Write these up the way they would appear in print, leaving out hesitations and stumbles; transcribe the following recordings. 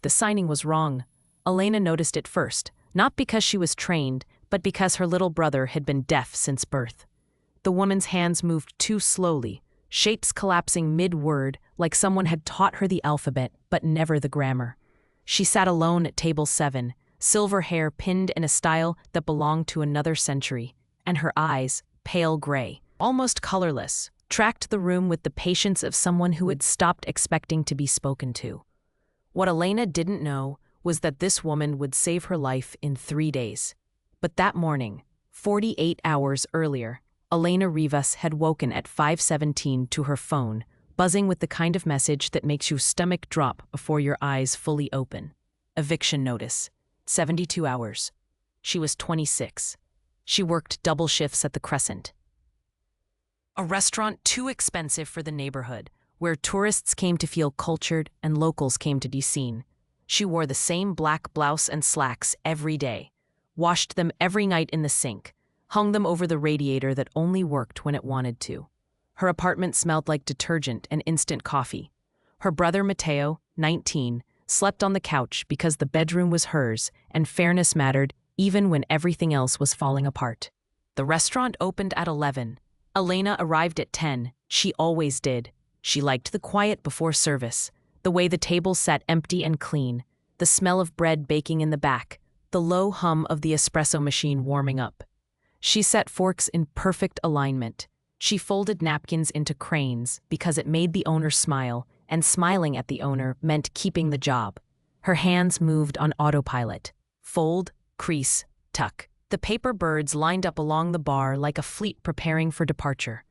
The signing was wrong. Elena noticed it first, not because she was trained, but because her little brother had been deaf since birth. The woman's hands moved too slowly, shapes collapsing mid-word like someone had taught her the alphabet but never the grammar. She sat alone at table 7, silver hair pinned in a style that belonged to another century, and her eyes, pale gray, almost colorless, tracked the room with the patience of someone who had stopped expecting to be spoken to. What Elena didn't know was that this woman would save her life in 3 days. But that morning, 48 hours earlier, Elena Rivas had woken at 5:17 to her phone, buzzing with the kind of message that makes your stomach drop before your eyes fully open. Eviction notice. 72 hours. She was 26. She worked double shifts at the Crescent, a restaurant too expensive for the neighborhood, where tourists came to feel cultured and locals came to be seen. She wore the same black blouse and slacks every day, washed them every night in the sink, hung them over the radiator that only worked when it wanted to. Her apartment smelled like detergent and instant coffee. Her brother Matteo, 19, slept on the couch because the bedroom was hers and fairness mattered even when everything else was falling apart. The restaurant opened at 11. Elena arrived at 10. She always did. She liked the quiet before service, the way the table sat empty and clean, the smell of bread baking in the back, the low hum of the espresso machine warming up. She set forks in perfect alignment. She folded napkins into cranes because it made the owner smile, and smiling at the owner meant keeping the job. Her hands moved on autopilot. Fold, crease, tuck. The paper birds lined up along the bar like a fleet preparing for departure.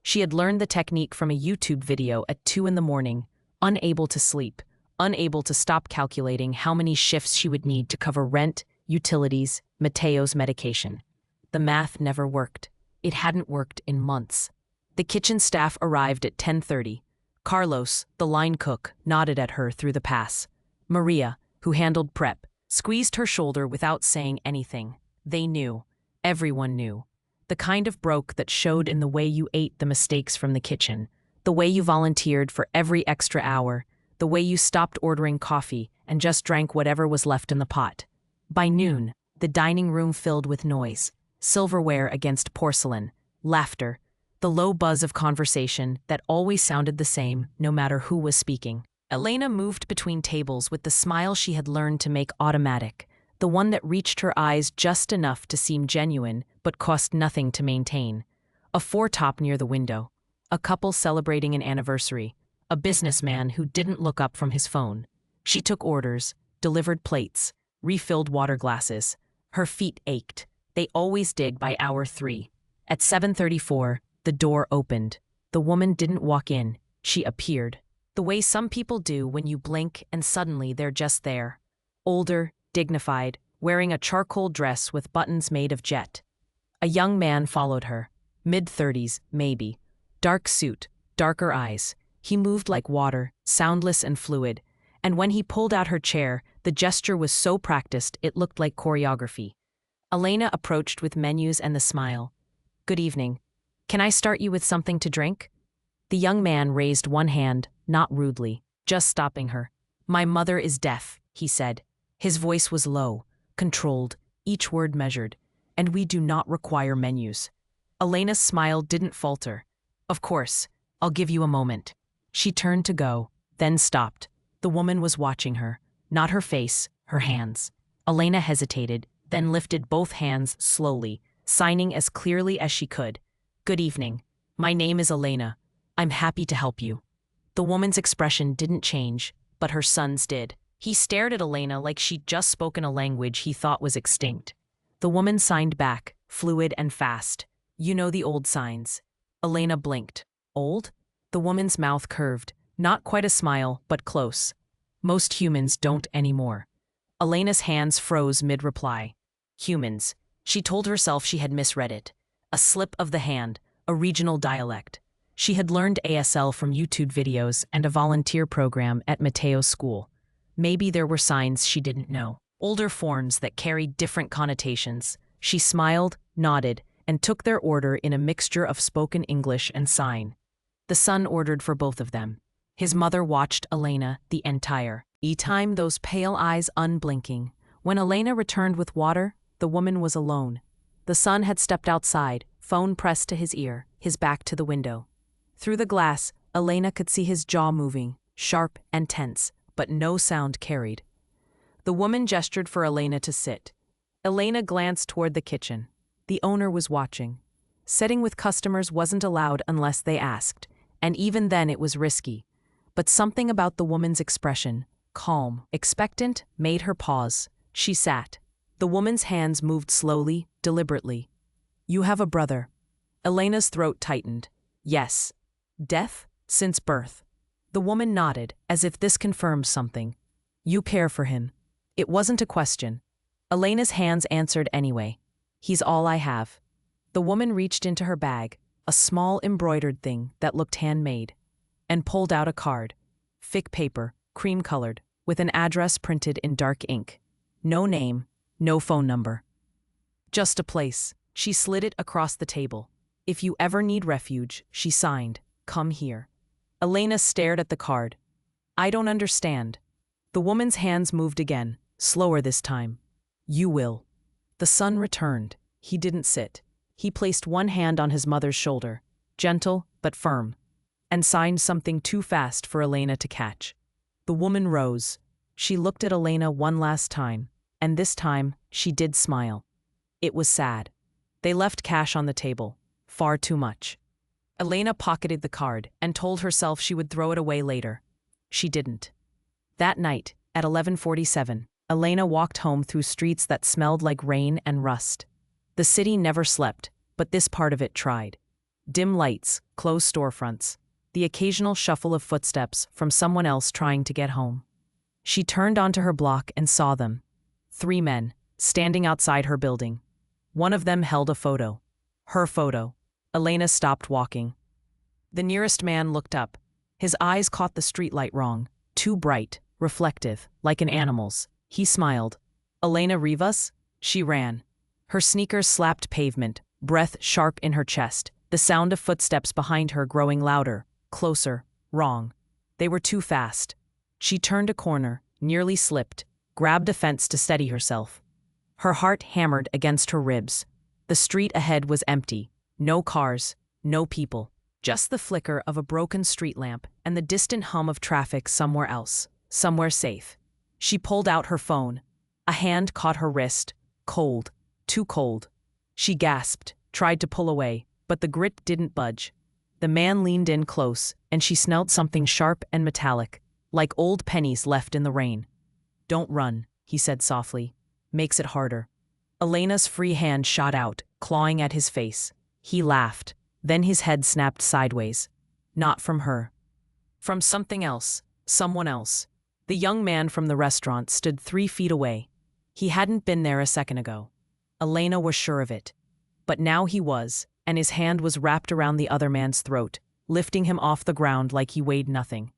She had learned the technique from a YouTube video at 2 in the morning, unable to sleep, unable to stop calculating how many shifts she would need to cover rent, utilities, Matteo's medication. The math never worked. It hadn't worked in months. The kitchen staff arrived at 10:30. Carlos, the line cook, nodded at her through the pass. Maria, who handled prep, squeezed her shoulder without saying anything. They knew. Everyone knew. The kind of broke that showed in the way you ate the mistakes from the kitchen, the way you volunteered for every extra hour, the way you stopped ordering coffee and just drank whatever was left in the pot. By noon, the dining room filled with noise, silverware against porcelain, laughter, the low buzz of conversation that always sounded the same no matter who was speaking. Elena moved between tables with the smile she had learned to make automatic, the one that reached her eyes just enough to seem genuine but cost nothing to maintain. A four-top near the window, a couple celebrating an anniversary, a businessman who didn't look up from his phone. She took orders, delivered plates, refilled water glasses. Her feet ached. They always did by hour 3. At 7:34, the door opened. The woman didn't walk in. She appeared. The way some people do when you blink and suddenly they're just there. Older, dignified, wearing a charcoal dress with buttons made of jet. A young man followed her, mid-30s, maybe. Dark suit, darker eyes. He moved like water, soundless and fluid, and when he pulled out her chair, the gesture was so practiced it looked like choreography. Elena approached with menus and the smile. "Good evening. Can I start you with something to drink?" The young man raised one hand, not rudely, just stopping her. "My mother is deaf," he said. His voice was low, controlled, each word measured, "and we do not require menus." Elena's smile didn't falter. "Of course, I'll give you a moment." She turned to go, then stopped. The woman was watching her, not her face, her hands. Elena hesitated, then lifted both hands slowly, signing as clearly as she could. "Good evening. My name is Elena. I'm happy to help you." The woman's expression didn't change, but her son's did. He stared at Elena like she'd just spoken a language he thought was extinct. The woman signed back, fluid and fast. "You know the old signs." Elena blinked. "Old?" The woman's mouth curved, not quite a smile, but close. "Most humans don't anymore." Elena's hands froze mid-reply. Humans. She told herself she had misread it. A slip of the hand, a regional dialect. She had learned ASL from YouTube videos and a volunteer program at Matteo's school. Maybe there were signs she didn't know. Older forms that carried different connotations. She smiled, nodded, and took their order in a mixture of spoken English and sign. The son ordered for both of them. His mother watched Elena the entire E-time, those pale eyes unblinking. When Elena returned with water, the woman was alone. The son had stepped outside, phone pressed to his ear, his back to the window. Through the glass, Elena could see his jaw moving, sharp and tense, but no sound carried. The woman gestured for Elena to sit. Elena glanced toward the kitchen. The owner was watching. Sitting with customers wasn't allowed unless they asked, and even then it was risky. But something about the woman's expression, calm, expectant, made her pause. She sat. The woman's hands moved slowly, deliberately. "You have a brother." Elena's throat tightened. "Yes." "Deaf? Since birth?" The woman nodded, as if this confirmed something. "You care for him." It wasn't a question. Elena's hands answered anyway. "He's all I have." The woman reached into her bag, a small embroidered thing that looked handmade, and pulled out a card. Thick paper, cream-colored, with an address printed in dark ink. No name, no phone number. Just a place. She slid it across the table. "If you ever need refuge," she signed, "come here." Elena stared at the card. "I don't understand." The woman's hands moved again, slower this time. "You will." The son returned. He didn't sit. He placed one hand on his mother's shoulder, gentle but firm, and signed something too fast for Elena to catch. The woman rose. She looked at Elena one last time, and this time she did smile. It was sad. They left cash on the table. Far too much. Elena pocketed the card and told herself she would throw it away later. She didn't. That night, at 11:47, Elena walked home through streets that smelled like rain and rust. The city never slept, but this part of it tried. Dim lights, closed storefronts, the occasional shuffle of footsteps from someone else trying to get home. She turned onto her block and saw them. 3 men, standing outside her building. One of them held a photo. Her photo. Elena stopped walking. The nearest man looked up. His eyes caught the streetlight wrong, too bright, reflective, like an animal's. He smiled. "Elena Rivas?" She ran. Her sneakers slapped pavement, breath sharp in her chest, the sound of footsteps behind her growing louder, closer, wrong. They were too fast. She turned a corner, nearly slipped, grabbed a fence to steady herself. Her heart hammered against her ribs. The street ahead was empty. No cars, no people. Just the flicker of a broken street lamp and the distant hum of traffic somewhere else, somewhere safe. She pulled out her phone. A hand caught her wrist. Cold. Too cold. She gasped, tried to pull away, but the grip didn't budge. The man leaned in close, and she smelled something sharp and metallic, like old pennies left in the rain. "Don't run," he said softly. "Makes it harder." Elena's free hand shot out, clawing at his face. He laughed. Then his head snapped sideways. Not from her. From something else. Someone else. The young man from the restaurant stood 3 feet away. He hadn't been there a second ago. Elena was sure of it. But now he was, and his hand was wrapped around the other man's throat, lifting him off the ground like he weighed nothing.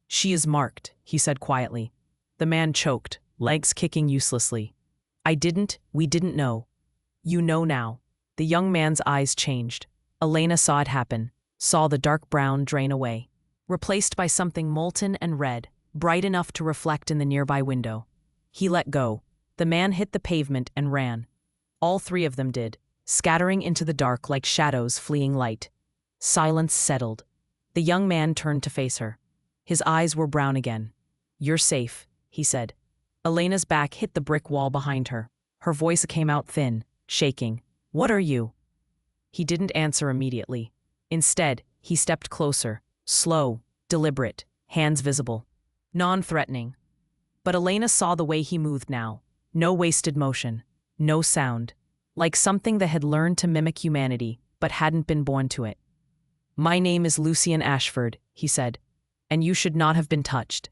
"She is marked," he said quietly. The man choked, legs kicking uselessly. We didn't know." "You know now." The young man's eyes changed. Elena saw it happen, saw the dark brown drain away, replaced by something molten and red, bright enough to reflect in the nearby window. He let go. The man hit the pavement and ran. All 3 of them did, scattering into the dark like shadows fleeing light. Silence settled. The young man turned to face her. His eyes were brown again. "You're safe," he said. Elena's back hit the brick wall behind her. Her voice came out thin, shaking. "What are you?" He didn't answer immediately. Instead, he stepped closer, slow, deliberate, hands visible. Non-threatening. But Elena saw the way he moved now. No wasted motion. No sound. Like something that had learned to mimic humanity, but hadn't been born to it. "My name is Lucian Ashford," he said. "And you should not have been touched."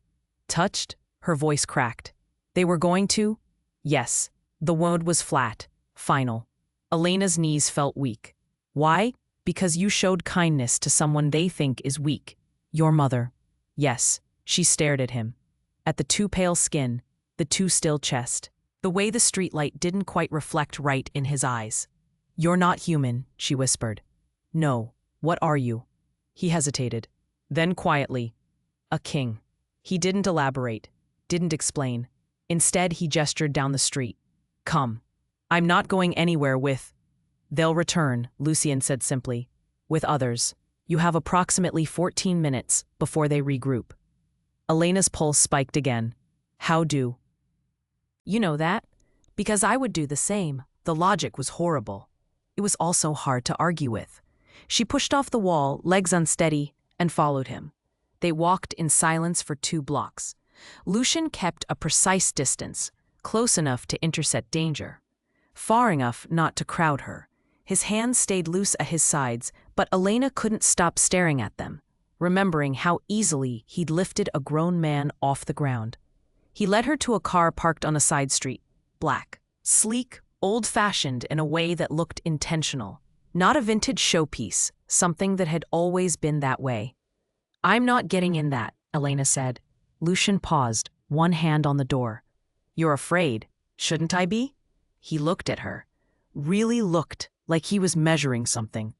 "Touched?" Her voice cracked. "They were going to?" "Yes." The word was flat, final. Elena's knees felt weak. "Why? Because you showed kindness to someone they think is weak. Your mother." "Yes." She stared at him. At the too pale skin, the too still chest. The way the streetlight didn't quite reflect right in his eyes. "You're not human," she whispered. "No. What are you?" He hesitated. Then quietly, "A king." He didn't elaborate. didn't explain. Instead, he gestured down the street. Come. I'm not going anywhere with. They'll return, Lucien said simply. With others. You have approximately 14 minutes before they regroup. Elena's pulse spiked again. How do? You know that? Because I would do the same. The logic was horrible. It was also hard to argue with. She pushed off the wall, legs unsteady, and followed him. They walked in silence for 2 blocks. Lucien kept a precise distance, close enough to intercept danger, far enough not to crowd her. His hands stayed loose at his sides, but Elena couldn't stop staring at them, remembering how easily he'd lifted a grown man off the ground. He led her to a car parked on a side street, black, sleek, old-fashioned in a way that looked intentional. Not a vintage showpiece, something that had always been that way. I'm not getting in that, Elena said. Lucien paused, one hand on the door. You're afraid, shouldn't I be? He looked at her. Really looked like he was measuring something.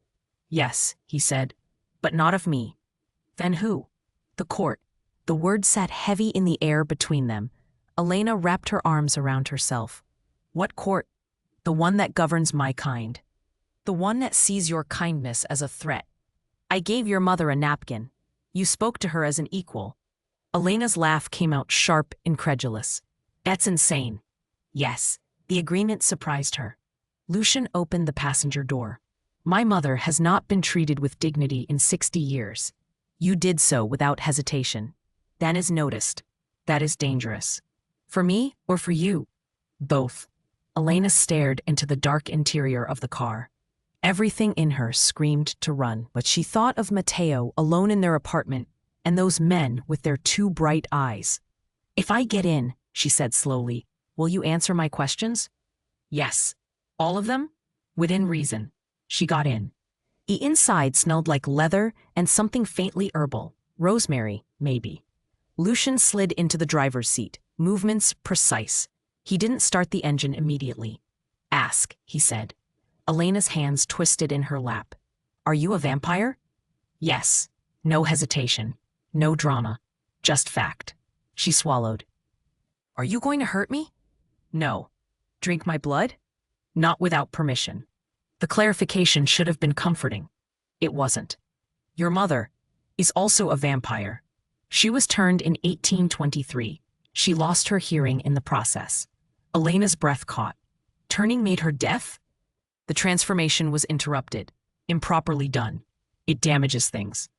Yes, he said, but not of me. Then who? The court. The word sat heavy in the air between them. Elena wrapped her arms around herself. What court? The one that governs my kind. The one that sees your kindness as a threat. I gave your mother a napkin. You spoke to her as an equal. Elena's laugh came out sharp, incredulous. That's insane. Yes, the agreement surprised her. Lucien opened the passenger door. My mother has not been treated with dignity in 60 years. You did so without hesitation. That is noticed. That is dangerous. For me or for you? Both. Elena stared into the dark interior of the car. Everything in her screamed to run, but she thought of Matteo alone in their apartment and those men with their 2 bright eyes. If I get in, she said slowly, will you answer my questions? Yes. All of them? Within reason. She got in. The inside smelled like leather and something faintly herbal. Rosemary, maybe. Lucien slid into the driver's seat, movements precise. He didn't start the engine immediately. Ask, he said. Elena's hands twisted in her lap. Are you a vampire? Yes. No hesitation. No drama. Just fact. She swallowed. Are you going to hurt me? No. Drink my blood? Not without permission. The clarification should have been comforting. It wasn't. Your mother is also a vampire. She was turned in 1823. She lost her hearing in the process. Elena's breath caught. Turning made her deaf? The transformation was interrupted. Improperly done. It damages things.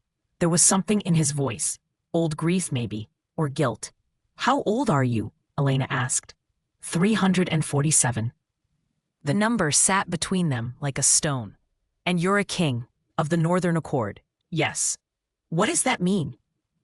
There was something in his voice. Old grief, maybe. Or guilt. How old are you? Elena asked. 347. The number sat between them like a stone. And you're a king of the Northern Accord. Yes. What does that mean?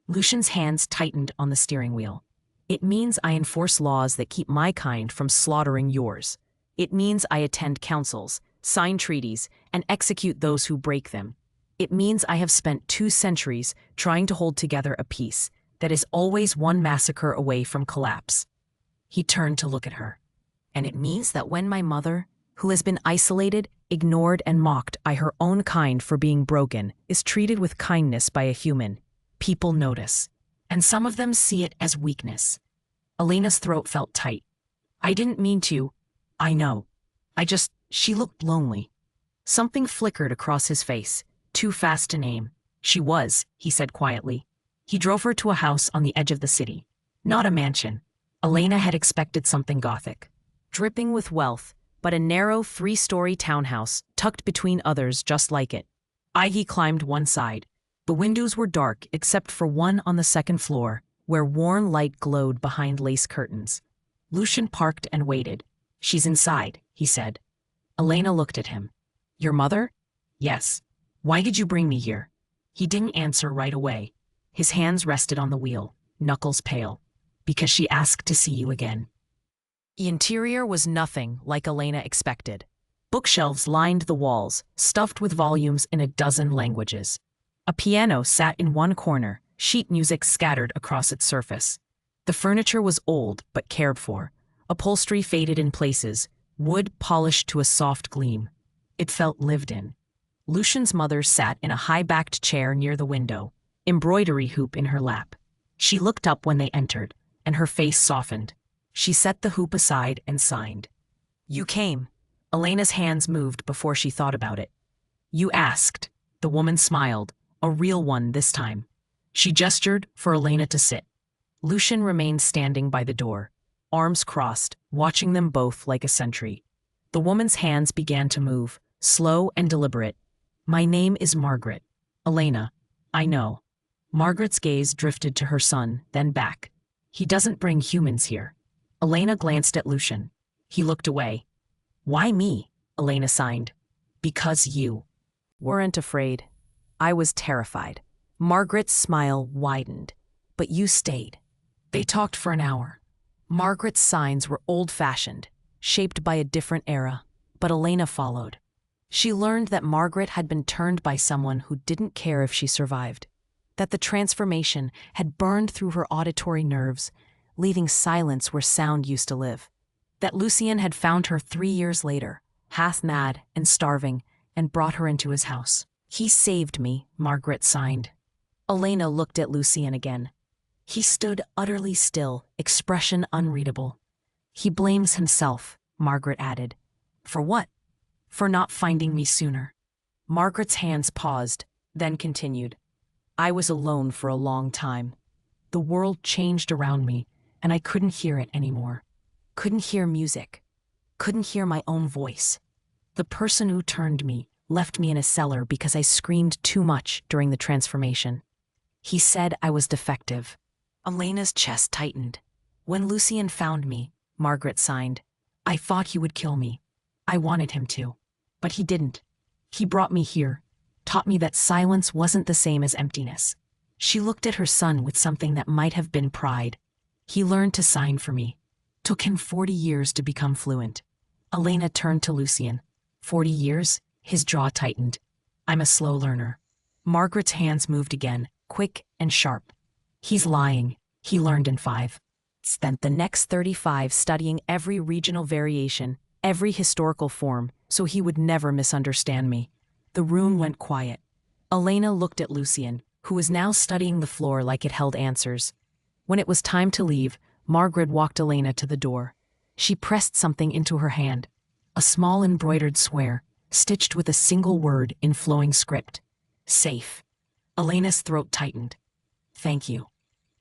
Lucien's hands tightened on the steering wheel. It means I enforce laws that keep my kind from slaughtering yours. It means I attend councils, sign treaties, and execute those who break them. It means I have spent 2 centuries trying to hold together a peace that is always one massacre away from collapse. He turned to look at her. And it means that when my mother, who has been isolated, ignored, and mocked by her own kind for being broken, is treated with kindness by a human, people notice. And some of them see it as weakness. Elena's throat felt tight. I didn't mean to. I know. She looked lonely. Something flickered across his face, too fast to name. She was, he said quietly. He drove her to a house on the edge of the city. Not a mansion. Elena had expected something Gothic, dripping with wealth, but a narrow 3-story townhouse tucked between others just like it. Ivy climbed one side. The windows were dark except for one on the 2nd floor, where warm light glowed behind lace curtains. Lucien parked and waited. She's inside, he said. Elena looked at him. Your mother? Yes. Why did you bring me here? He didn't answer right away. His hands rested on the wheel, knuckles pale. Because she asked to see you again. The interior was nothing like Elena expected. Bookshelves lined the walls, stuffed with volumes in a dozen languages. A piano sat in one corner, sheet music scattered across its surface. The furniture was old but cared for. Upholstery faded in places, wood polished to a soft gleam. It felt lived in. Lucien's mother sat in a high-backed chair near the window, embroidery hoop in her lap. She looked up when they entered, and her face softened. She set the hoop aside and signed. You came. Elena's hands moved before she thought about it. You asked. The woman smiled, a real one this time. She gestured for Elena to sit. Lucian remained standing by the door, arms crossed, watching them both like a sentry. The woman's hands began to move, slow and deliberate. My name is Margaret. Elena. I know. Margaret's gaze drifted to her son, then back. He doesn't bring humans here. Elena glanced at Lucian. He looked away. Why me? Elena signed. Because you weren't afraid. I was terrified. Margaret's smile widened. But you stayed. They talked for an hour. Margaret's signs were old-fashioned, shaped by a different era, but Elena followed. She learned that Margaret had been turned by someone who didn't care if she survived, that the transformation had burned through her auditory nerves, leaving silence where sound used to live, that Lucian had found her 3 years later, half-mad and starving, and brought her into his house. He saved me, Margaret signed. Elena looked at Lucian again. He stood utterly still, expression unreadable. He blames himself, Margaret added. For what? For not finding me sooner. Margaret's hands paused, then continued. I was alone for a long time. The world changed around me, and I couldn't hear it anymore. Couldn't hear music. Couldn't hear my own voice. The person who turned me left me in a cellar because I screamed too much during the transformation. He said I was defective. Elena's chest tightened. When Lucian found me, Margaret signed, I thought he would kill me. I wanted him to. But he didn't. He brought me here, taught me that silence wasn't the same as emptiness. She looked at her son with something that might have been pride. He learned to sign for me. Took him 40 years to become fluent. Elena turned to Lucian. 40 years? His jaw tightened. I'm a slow learner. Margaret's hands moved again, quick and sharp. He's lying. He learned in 5. Spent the next 35 studying every regional variation, every historical form, so he would never misunderstand me. The room went quiet. Elena looked at Lucian, who was now studying the floor like it held answers. When it was time to leave, Margaret walked Elena to the door. She pressed something into her hand. A small embroidered square, stitched with a single word in flowing script. Safe. Elena's throat tightened. Thank you.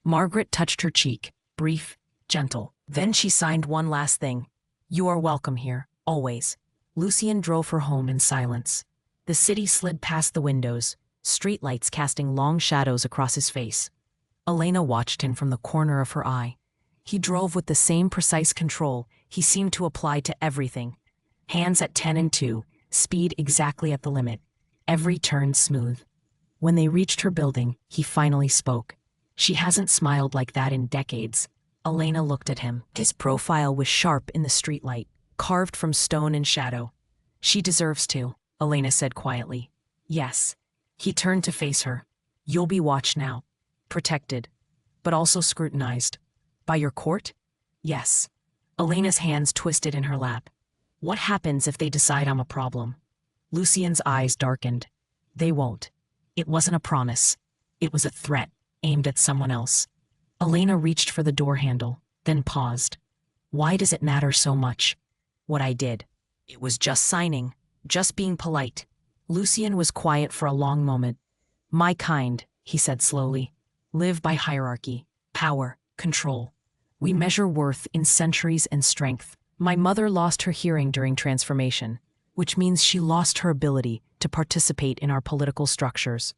Margaret touched her cheek, brief, gentle. Then she signed one last thing. You are welcome here, always. Lucian drove her home in silence. The city slid past the windows, streetlights casting long shadows across his face. Elena watched him from the corner of her eye. He drove with the same precise control he seemed to apply to everything. Hands at 10 and 2, speed exactly at the limit. Every turn smooth. When they reached her building, he finally spoke. She hasn't smiled like that in decades. Elena looked at him. His profile was sharp in the streetlight, carved from stone and shadow. She deserves to, Elena said quietly. Yes. He turned to face her. You'll be watched now. Protected. But also scrutinized. By your court? Yes. Elena's hands twisted in her lap. What happens if they decide I'm a problem? Lucian's eyes darkened. They won't. It wasn't a promise. It was a threat, aimed at someone else. Elena reached for the door handle, then paused. Why does it matter so much? What I did. It was just signing, just being polite. Lucian was quiet for a long moment. My kind, he said slowly, live by hierarchy, power, control. We measure worth in centuries and strength. My mother lost her hearing during transformation, which means she lost her ability to participate in our political structures.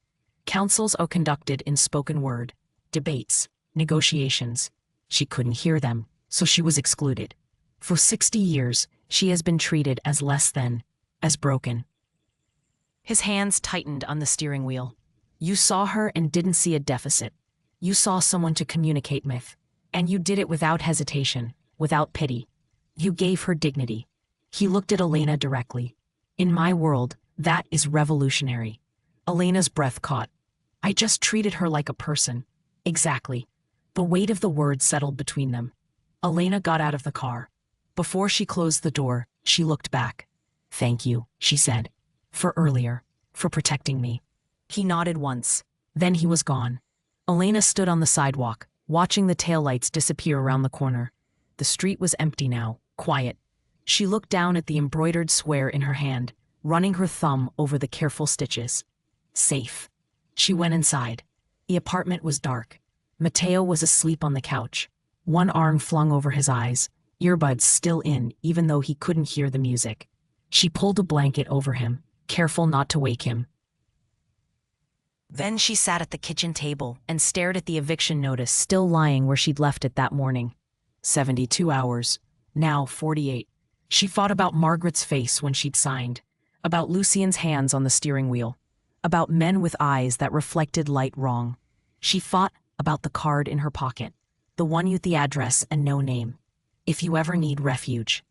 Councils are conducted in spoken word, debates, negotiations. She couldn't hear them, so she was excluded. For 60 years, she has been treated as less than, as broken. His hands tightened on the steering wheel. You saw her and didn't see a deficit. You saw someone to communicate with, and you did it without hesitation, without pity. You gave her dignity. He looked at Elena directly. In my world, that is revolutionary. Elena's breath caught. I just treated her like a person. Exactly. The weight of the words settled between them. Elena got out of the car. Before she closed the door, she looked back. Thank you, she said. For earlier. For protecting me. He nodded once. Then he was gone. Elena stood on the sidewalk, watching the taillights disappear around the corner. The street was empty now, quiet. She looked down at the embroidered square in her hand, running her thumb over the careful stitches. Safe. She went inside. The apartment was dark. Mateo was asleep on the couch, one arm flung over his eyes, earbuds still in even though he couldn't hear the music. She pulled a blanket over him, careful not to wake him. Then she sat at the kitchen table and stared at the eviction notice still lying where she'd left it that morning. 72 hours. Now 48. She thought about Margaret's face when she'd signed, about Lucien's hands on the steering wheel, about men with eyes that reflected light wrong. She thought about the card in her pocket, the one with the address and no name. If you ever need refuge.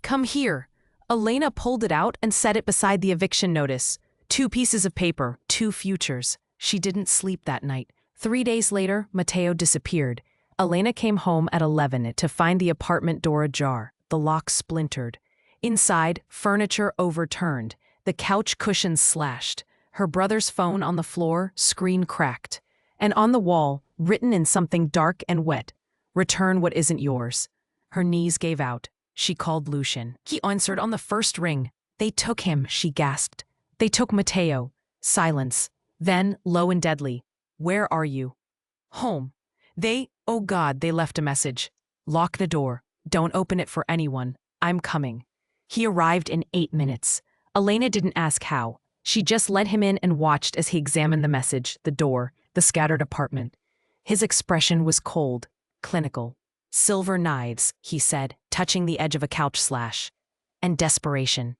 Come here. Elena pulled it out and set it beside the eviction notice. 2 pieces of paper, 2 futures. She didn't sleep that night. 3 days later, Mateo disappeared. Elena came home at 11 to find the apartment door ajar, the lock splintered. Inside, furniture overturned, the couch cushions slashed, her brother's phone on the floor, screen cracked. And on the wall, written in something dark and wet, "Return what isn't yours." Her knees gave out. She called Lucien. He answered on the first ring. "They took him," she gasped. "They took Mateo." Silence. Then, low and deadly, "Where are you?" "Home." Oh God, they left a message. "Lock the door. Don't open it for anyone. I'm coming." He arrived in 8 minutes. Elena didn't ask how. She just let him in and watched as he examined the message, the door, the scattered apartment. His expression was cold, clinical. "Silver knives," he said, touching the edge of a couch slash. "And desperation."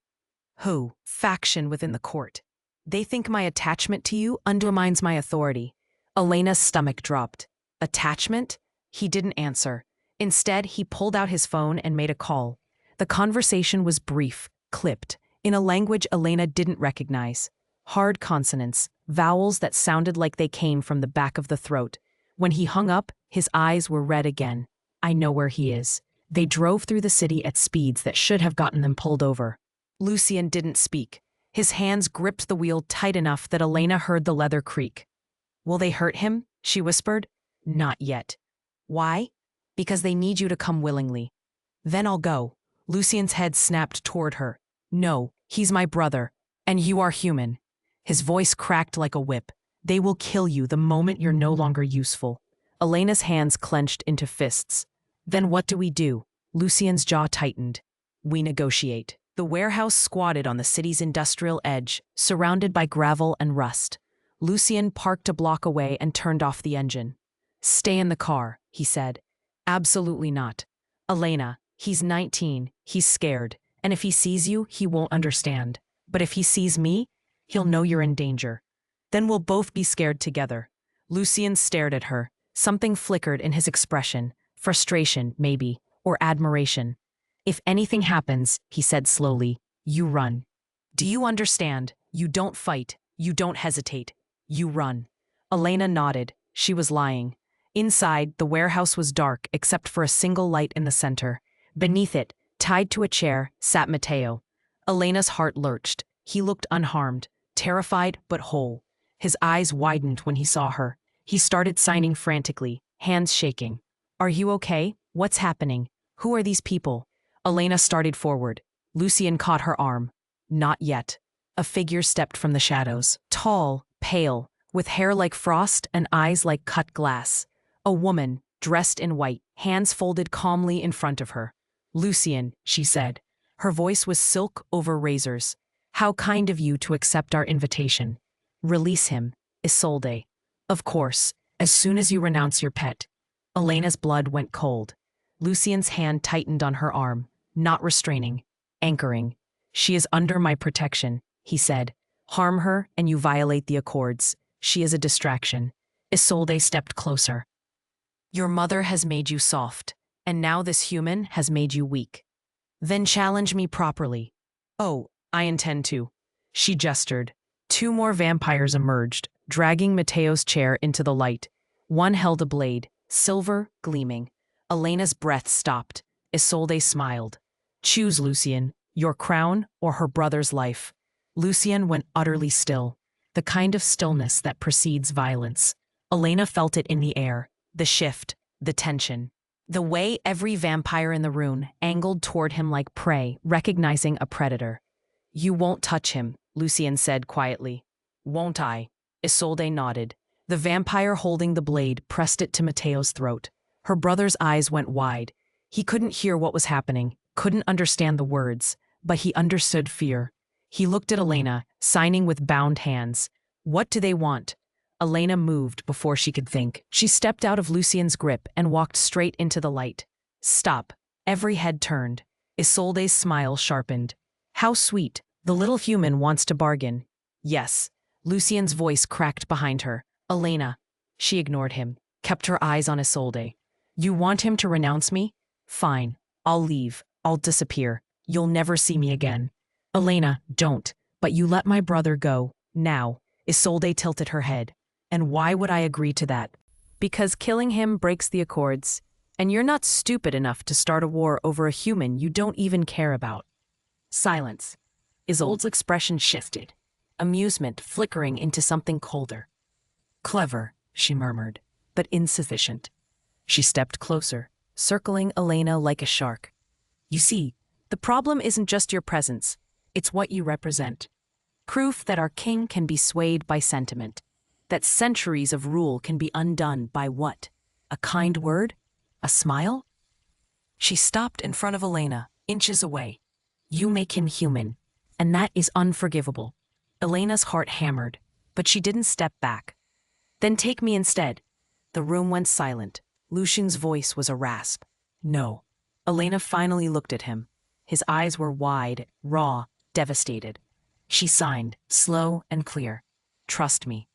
"Who?" "Faction within the court. They think my attachment to you undermines my authority." Elena's stomach dropped. "Attachment?" He didn't answer. Instead, he pulled out his phone and made a call. The conversation was brief, clipped, in a language Elena didn't recognize. Hard consonants, vowels that sounded like they came from the back of the throat. When he hung up, his eyes were red again. "I know where he is." They drove through the city at speeds that should have gotten them pulled over. Lucien didn't speak. His hands gripped the wheel tight enough that Elena heard the leather creak. "Will they hurt him?" she whispered. "Not yet." "Why?" "Because they need you to come willingly." "Then I'll go." Lucien's head snapped toward her. "No, he's my brother, and you are human." His voice cracked like a whip. "They will kill you the moment you're no longer useful." Elena's hands clenched into fists. "Then what do we do?" Lucien's jaw tightened. "We negotiate." The warehouse squatted on the city's industrial edge, surrounded by gravel and rust. Lucien parked a block away and turned off the engine. "Stay in the car," he said. "Absolutely not." "Elena, he's 19, he's scared, and if he sees you, he won't understand. But if he sees me, he'll know you're in danger. Then we'll both be scared together." Lucien stared at her. Something flickered in his expression, frustration, maybe, or admiration. "If anything happens," he said slowly, "you run. Do you understand? You don't fight, you don't hesitate, you run." Elena nodded. She was lying. Inside, the warehouse was dark except for a single light in the center. Beneath it, tied to a chair, sat Mateo. Elena's heart lurched. He looked unharmed, terrified but whole. His eyes widened when he saw her. He started signing frantically, hands shaking. "Are you okay? What's happening? Who are these people?" Elena started forward. Lucien caught her arm. "Not yet." A figure stepped from the shadows. Tall, pale, with hair like frost and eyes like cut glass. A woman, dressed in white, hands folded calmly in front of her. "Lucien," she said. Her voice was silk over razors. "How kind of you to accept our invitation. Release him, Isolde. Of course, as soon as you renounce your pet." Elena's blood went cold. Lucien's hand tightened on her arm, not restraining, anchoring. "She is under my protection," he said. "Harm her and you violate the accords. She is a distraction." Isolde stepped closer. "Your mother has made you soft, and now this human has made you weak. Then challenge me properly." "Oh, I intend to." She gestured. 2 more vampires emerged, dragging Mateo's chair into the light. One held a blade, silver, gleaming. Elena's breath stopped. Isolde smiled. "Choose, Lucien, your crown or her brother's life." Lucien went utterly still, the kind of stillness that precedes violence. Elena felt it in the air, The shift, the tension. The way every vampire in the room angled toward him like prey, recognizing a predator. You won't touch him, Lucien said quietly. Won't I? Isolde nodded. The vampire holding the blade pressed it to Mateo's throat. Her brother's eyes went wide. He couldn't hear what was happening, couldn't understand the words, but he understood fear. He looked at Elena, signing with bound hands. What do they want? Elena moved before she could think. She stepped out of Lucien's grip and walked straight into the light. Stop. Every head turned. Isolde's smile sharpened. How sweet. The little human wants to bargain. Yes. Lucien's voice cracked behind her. Elena. She ignored him, kept her eyes on Isolde. You want him to renounce me? Fine. I'll leave. I'll disappear. You'll never see me again. Elena, don't. But you let my brother go. Now. Isolde tilted her head. And why would I agree to that? Because killing him breaks the accords, and you're not stupid enough to start a war over a human you don't even care about. Silence. Isolde's expression shifted, amusement flickering into something colder. Clever, she murmured, but insufficient. She stepped closer, circling Elena like a shark. You see, the problem isn't just your presence, it's what you represent. Proof that our king can be swayed by sentiment. That centuries of rule can be undone by what? A kind word? A smile? She stopped in front of Elena, inches away. You make him human, and that is unforgivable. Elena's heart hammered, but she didn't step back. Then take me instead. The room went silent. Lucien's voice was a rasp. No. Elena finally looked at him. His eyes were wide, raw, devastated. She signed, slow and clear. Trust me.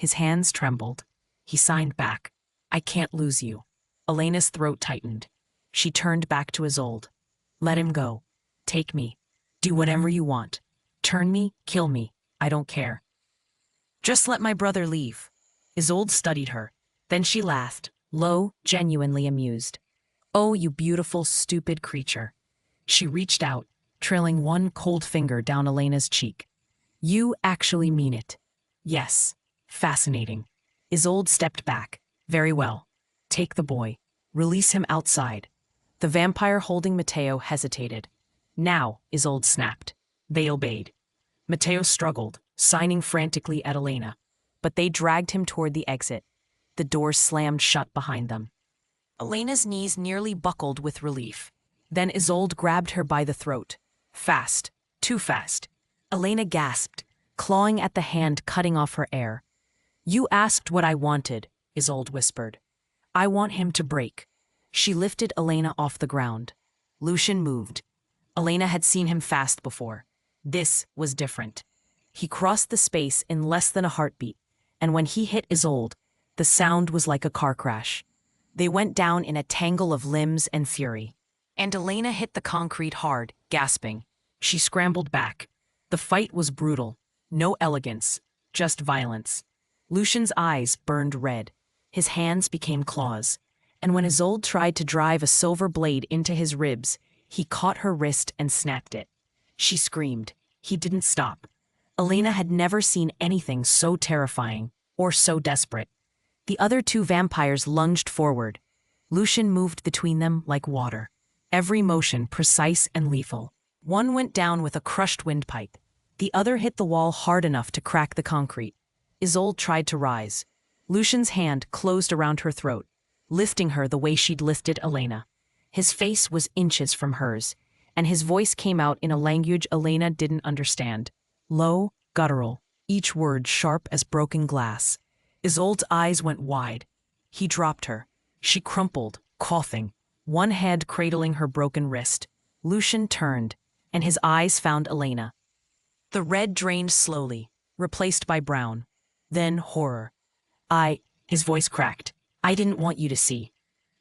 His hands trembled. He signed back. I can't lose you. Elena's throat tightened. She turned back to Isolde. Let him go. Take me. Do whatever you want. Turn me, kill me. I don't care. Just let my brother leave. Isolde studied her. Then she laughed, low, genuinely amused. Oh, you beautiful, stupid creature. She reached out, trailing one cold finger down Elena's cheek. You actually mean it. Yes. Fascinating. Isolde stepped back. Very well. Take the boy. Release him outside. The vampire holding Mateo hesitated. Now, Isolde snapped. They obeyed. Mateo struggled, signing frantically at Elena. But they dragged him toward the exit. The door slammed shut behind them. Elena's knees nearly buckled with relief. Then Isolde grabbed her by the throat. Fast. Too fast. Elena gasped, clawing at the hand cutting off her air. You asked what I wanted, Isolde whispered. I want him to break. She lifted Elena off the ground. Lucien moved. Elena had seen him fast before. This was different. He crossed the space in less than a heartbeat, and when he hit Isolde, the sound was like a car crash. They went down in a tangle of limbs and fury. And Elena hit the concrete hard, gasping. She scrambled back. The fight was brutal. No elegance, just violence. Lucien's eyes burned red. His hands became claws. And when Isolde tried to drive a silver blade into his ribs, he caught her wrist and snapped it. She screamed. He didn't stop. Elena had never seen anything so terrifying or so desperate. The other two vampires lunged forward. Lucien moved between them like water, every motion precise and lethal. One went down with a crushed windpipe. The other hit the wall hard enough to crack the concrete. Isolde tried to rise. Lucien's hand closed around her throat, lifting her the way she'd lifted Elena. His face was inches from hers, and his voice came out in a language Elena didn't understand. Low, guttural, each word sharp as broken glass. Isolde's eyes went wide. He dropped her. She crumpled, coughing, one hand cradling her broken wrist. Lucien turned, and his eyes found Elena. The red drained slowly, replaced by brown. Then horror. His voice cracked. I didn't want you to see.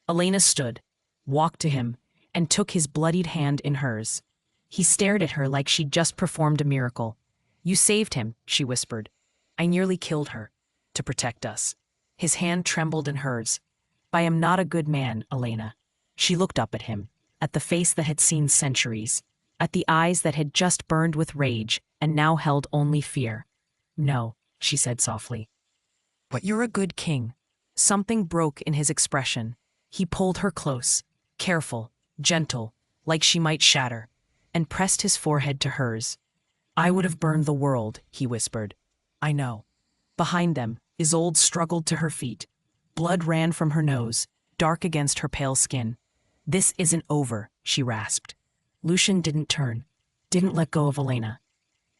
Elena stood, walked to him, and took his bloodied hand in hers. He stared at her like she'd just performed a miracle. You saved him, she whispered. I nearly killed her, to protect us. His hand trembled in hers. I am not a good man, Elena. She looked up at him, at the face that had seen centuries, at the eyes that had just burned with rage and now held only fear. No, she said softly. But you're a good king. Something broke in his expression. He pulled her close, careful, gentle, like she might shatter, and pressed his forehead to hers. "I would have burned the world," he whispered. "I know." Behind them, Isolde struggled to her feet. Blood ran from her nose, dark against her pale skin. "This isn't over," she rasped. Lucian didn't turn, didn't let go of Elena.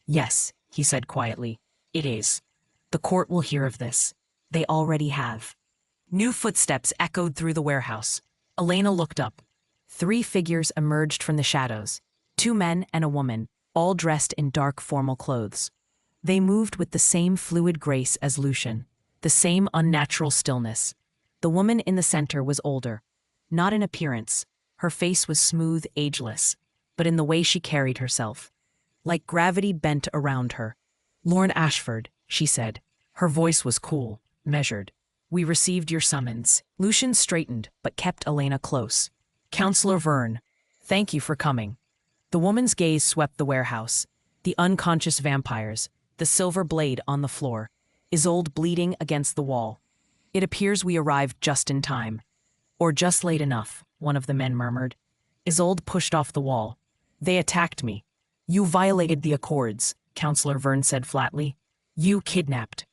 "Yes," he said quietly, "it is. The court will hear of this. They already have." New footsteps echoed through the warehouse. Elena looked up. 3 figures emerged from the shadows, 2 men and a woman, all dressed in dark formal clothes. They moved with the same fluid grace as Lucian, the same unnatural stillness. The woman in the center was older. Not in appearance. Her face was smooth, ageless, but in the way she carried herself. Like gravity bent around her. "Lord Ashford," she said. Her voice was cool, measured. "We received your summons." Lucian straightened, but kept Elena close. "Counselor Verne, thank you for coming." The woman's gaze swept the warehouse. The unconscious vampires, the silver blade on the floor, Isolde bleeding against the wall. "It appears we arrived just in time." "Or just late enough," one of the men murmured. Isolde pushed off the wall. "They attacked me." "You violated the accords," Counselor Verne said flatly. "You kidnapped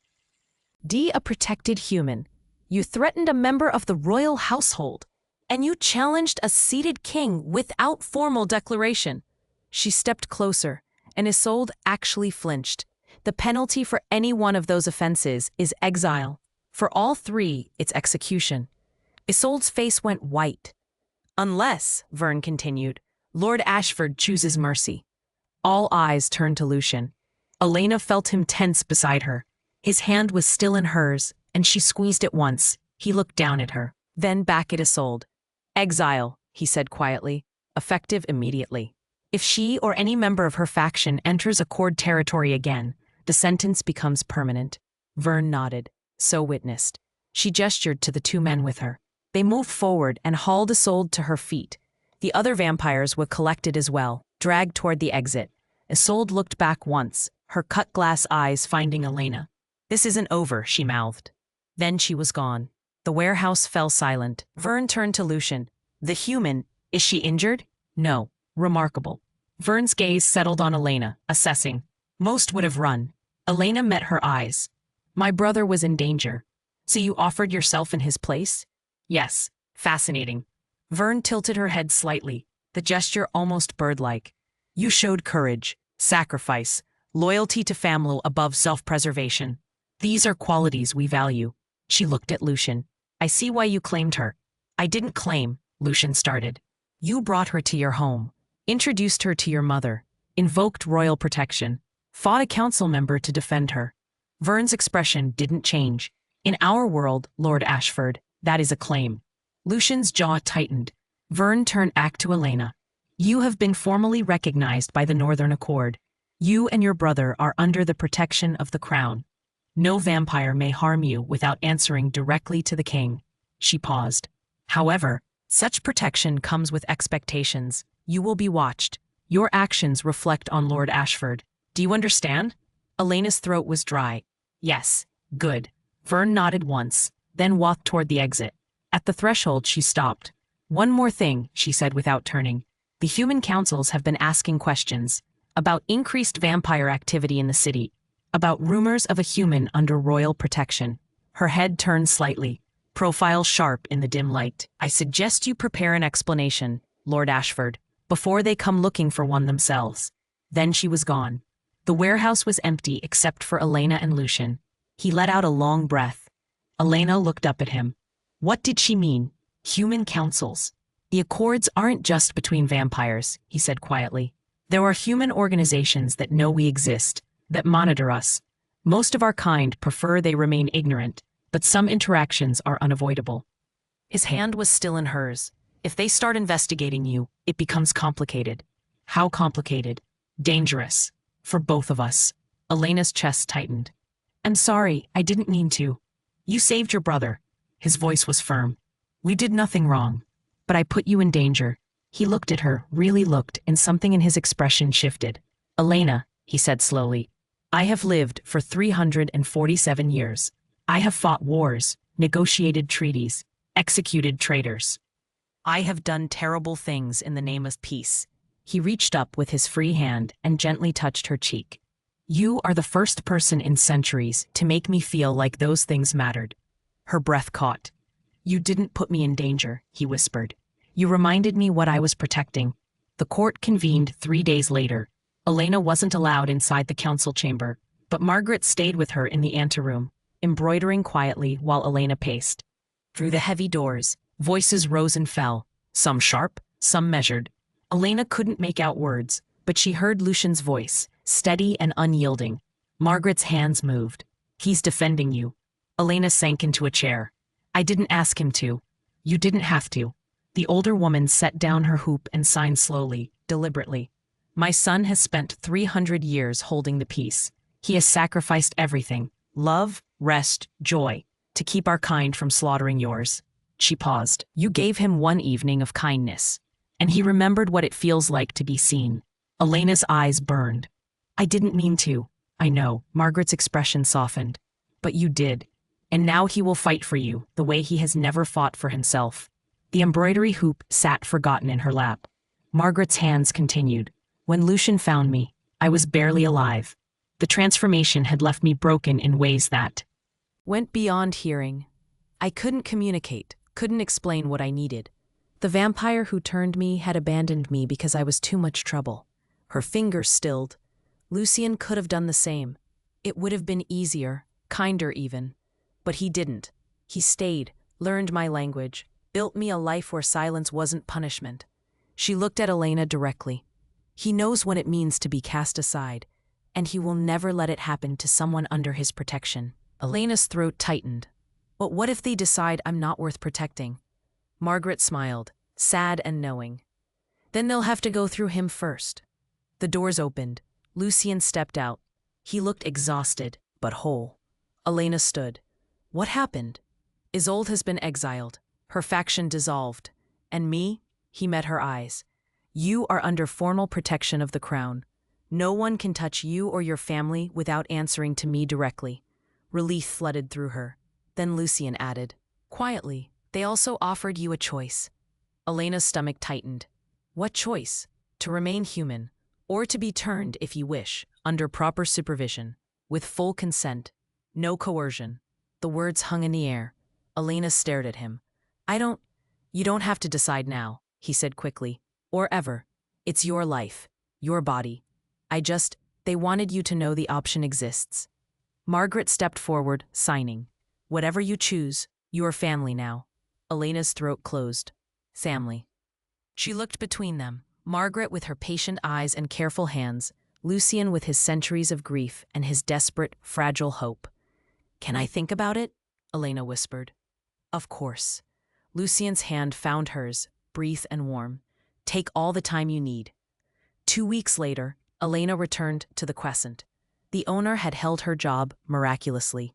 a protected human. You threatened a member of the royal household. And you challenged a seated king without formal declaration." She stepped closer, and Isolde actually flinched. "The penalty for any one of those offenses is exile. For all 3, it's execution." Isolde's face went white. "Unless," Verne continued, "Lord Ashford chooses mercy." All eyes turned to Lucian. Elena felt him tense beside her. His hand was still in hers, and she squeezed it once. He looked down at her, then back at Isolde. "Exile," he said quietly, "effective immediately. If she or any member of her faction enters Accord territory again, the sentence becomes permanent." Verne nodded. So witnessed. She gestured to the 2 men with her. They moved forward and hauled Isolde to her feet. The other vampires were collected as well, dragged toward the exit. Isolde looked back once, her cut-glass eyes finding Elena. "This isn't over," she mouthed. Then she was gone. The warehouse fell silent. Verne turned to Lucian. "The human, is she injured?" "No." "Remarkable." Verne's gaze settled on Elena, assessing. "Most would have run." Elena met her eyes. "My brother was in danger. So you offered yourself in his place?" "Yes." "Fascinating." Verne tilted her head slightly, the gesture almost bird-like. "You showed courage, sacrifice, loyalty to family above self-preservation. These are qualities we value." She looked at Lucian. "I see why you claimed her." "I didn't claim," Lucian started. "You brought her to your home, introduced her to your mother, invoked royal protection, fought a council member to defend her." Verne's expression didn't change. "In our world, Lord Ashford, that is a claim." Lucian's jaw tightened. Verne turned back to Elena. "You have been formally recognized by the Northern Accord. You and your brother are under the protection of the crown. No vampire may harm you without answering directly to the king." She paused. "However, such protection comes with expectations. You will be watched. Your actions reflect on Lord Ashford. Do you understand?" Elena's throat was dry. "Yes." "Good." Verne nodded once, then walked toward the exit. At the threshold, she stopped. "One more thing," she said without turning. "The human councils have been asking questions about increased vampire activity in the city, about rumors of a human under royal protection." Her head turned slightly, profile sharp in the dim light. "I suggest you prepare an explanation, Lord Ashford, before they come looking for one themselves." Then she was gone. The warehouse was empty except for Elena and Lucian. He let out a long breath. Elena looked up at him. What did she mean? Human councils. "The accords aren't just between vampires," he said quietly. "There are human organizations that know we exist, that monitor us. Most of our kind prefer they remain ignorant, but some interactions are unavoidable." His hand was still in hers. "If they start investigating you, it becomes complicated." "How complicated?" "Dangerous. For both of us." Elena's chest tightened. "I'm sorry, I didn't mean to." "You saved your brother." His voice was firm. "We did nothing wrong. But I put you in danger." He looked at her, really looked, and something in his expression shifted. "Elena," he said slowly, "I have lived for 347 years. I have fought wars, negotiated treaties, executed traitors. I have done terrible things in the name of peace. He reached up with his free hand and gently touched her cheek. You are the first person in centuries to make me feel like those things mattered. Her breath caught. You didn't put me in danger, he whispered. You reminded me what I was protecting. The court convened 3 days later. Elena wasn't allowed inside the council chamber, but Margaret stayed with her in the anteroom, embroidering quietly while Elena paced. Through the heavy doors, voices rose and fell, some sharp, some measured. Elena couldn't make out words, but she heard Lucian's voice, steady and unyielding. Margaret's hands moved. He's defending you. Elena sank into a chair. I didn't ask him to. You didn't have to. The older woman set down her hoop and signed slowly, deliberately. My son has spent 300 years holding the peace. He has sacrificed everything, love, rest, joy, to keep our kind from slaughtering yours. She paused. You gave him one evening of kindness, and he remembered what it feels like to be seen. Elena's eyes burned. I didn't mean to. I know. Margaret's expression softened. But you did. And now he will fight for you the way he has never fought for himself. The embroidery hoop sat forgotten in her lap. Margaret's hands continued. When Lucian found me, I was barely alive. The transformation had left me broken in ways that went beyond hearing. I couldn't communicate, couldn't explain what I needed. The vampire who turned me had abandoned me because I was too much trouble. Her fingers stilled. Lucian could have done the same. It would have been easier, kinder even. But he didn't. He stayed, learned my language, built me a life where silence wasn't punishment. She looked at Elena directly. He knows what it means to be cast aside, and he will never let it happen to someone under his protection. Elena's throat tightened. But what if they decide I'm not worth protecting? Margaret smiled, sad and knowing. Then they'll have to go through him first. The doors opened. Lucian stepped out. He looked exhausted, but whole. Elena stood. What happened? Isolde has been exiled. Her faction dissolved. And me? He met her eyes. You are under formal protection of the crown. No one can touch you or your family without answering to me directly. Relief flooded through her. Then Lucian added, quietly, they also offered you a choice. Elena's stomach tightened. What choice? To remain human, or to be turned, if you wish, under proper supervision, with full consent, no coercion. The words hung in the air. Elena stared at him. You don't have to decide now, he said quickly. Or ever. It's your life, your body. They wanted you to know the option exists. Margaret stepped forward, signing. Whatever you choose, you're family now. Elena's throat closed. Family. She looked between them, Margaret with her patient eyes and careful hands, Lucian with his centuries of grief and his desperate, fragile hope. Can I think about it? Elena whispered. Of course. Lucian's hand found hers, brief and warm. Take all the time you need. 2 weeks later, Elena returned to the Crescent. The owner had held her job miraculously.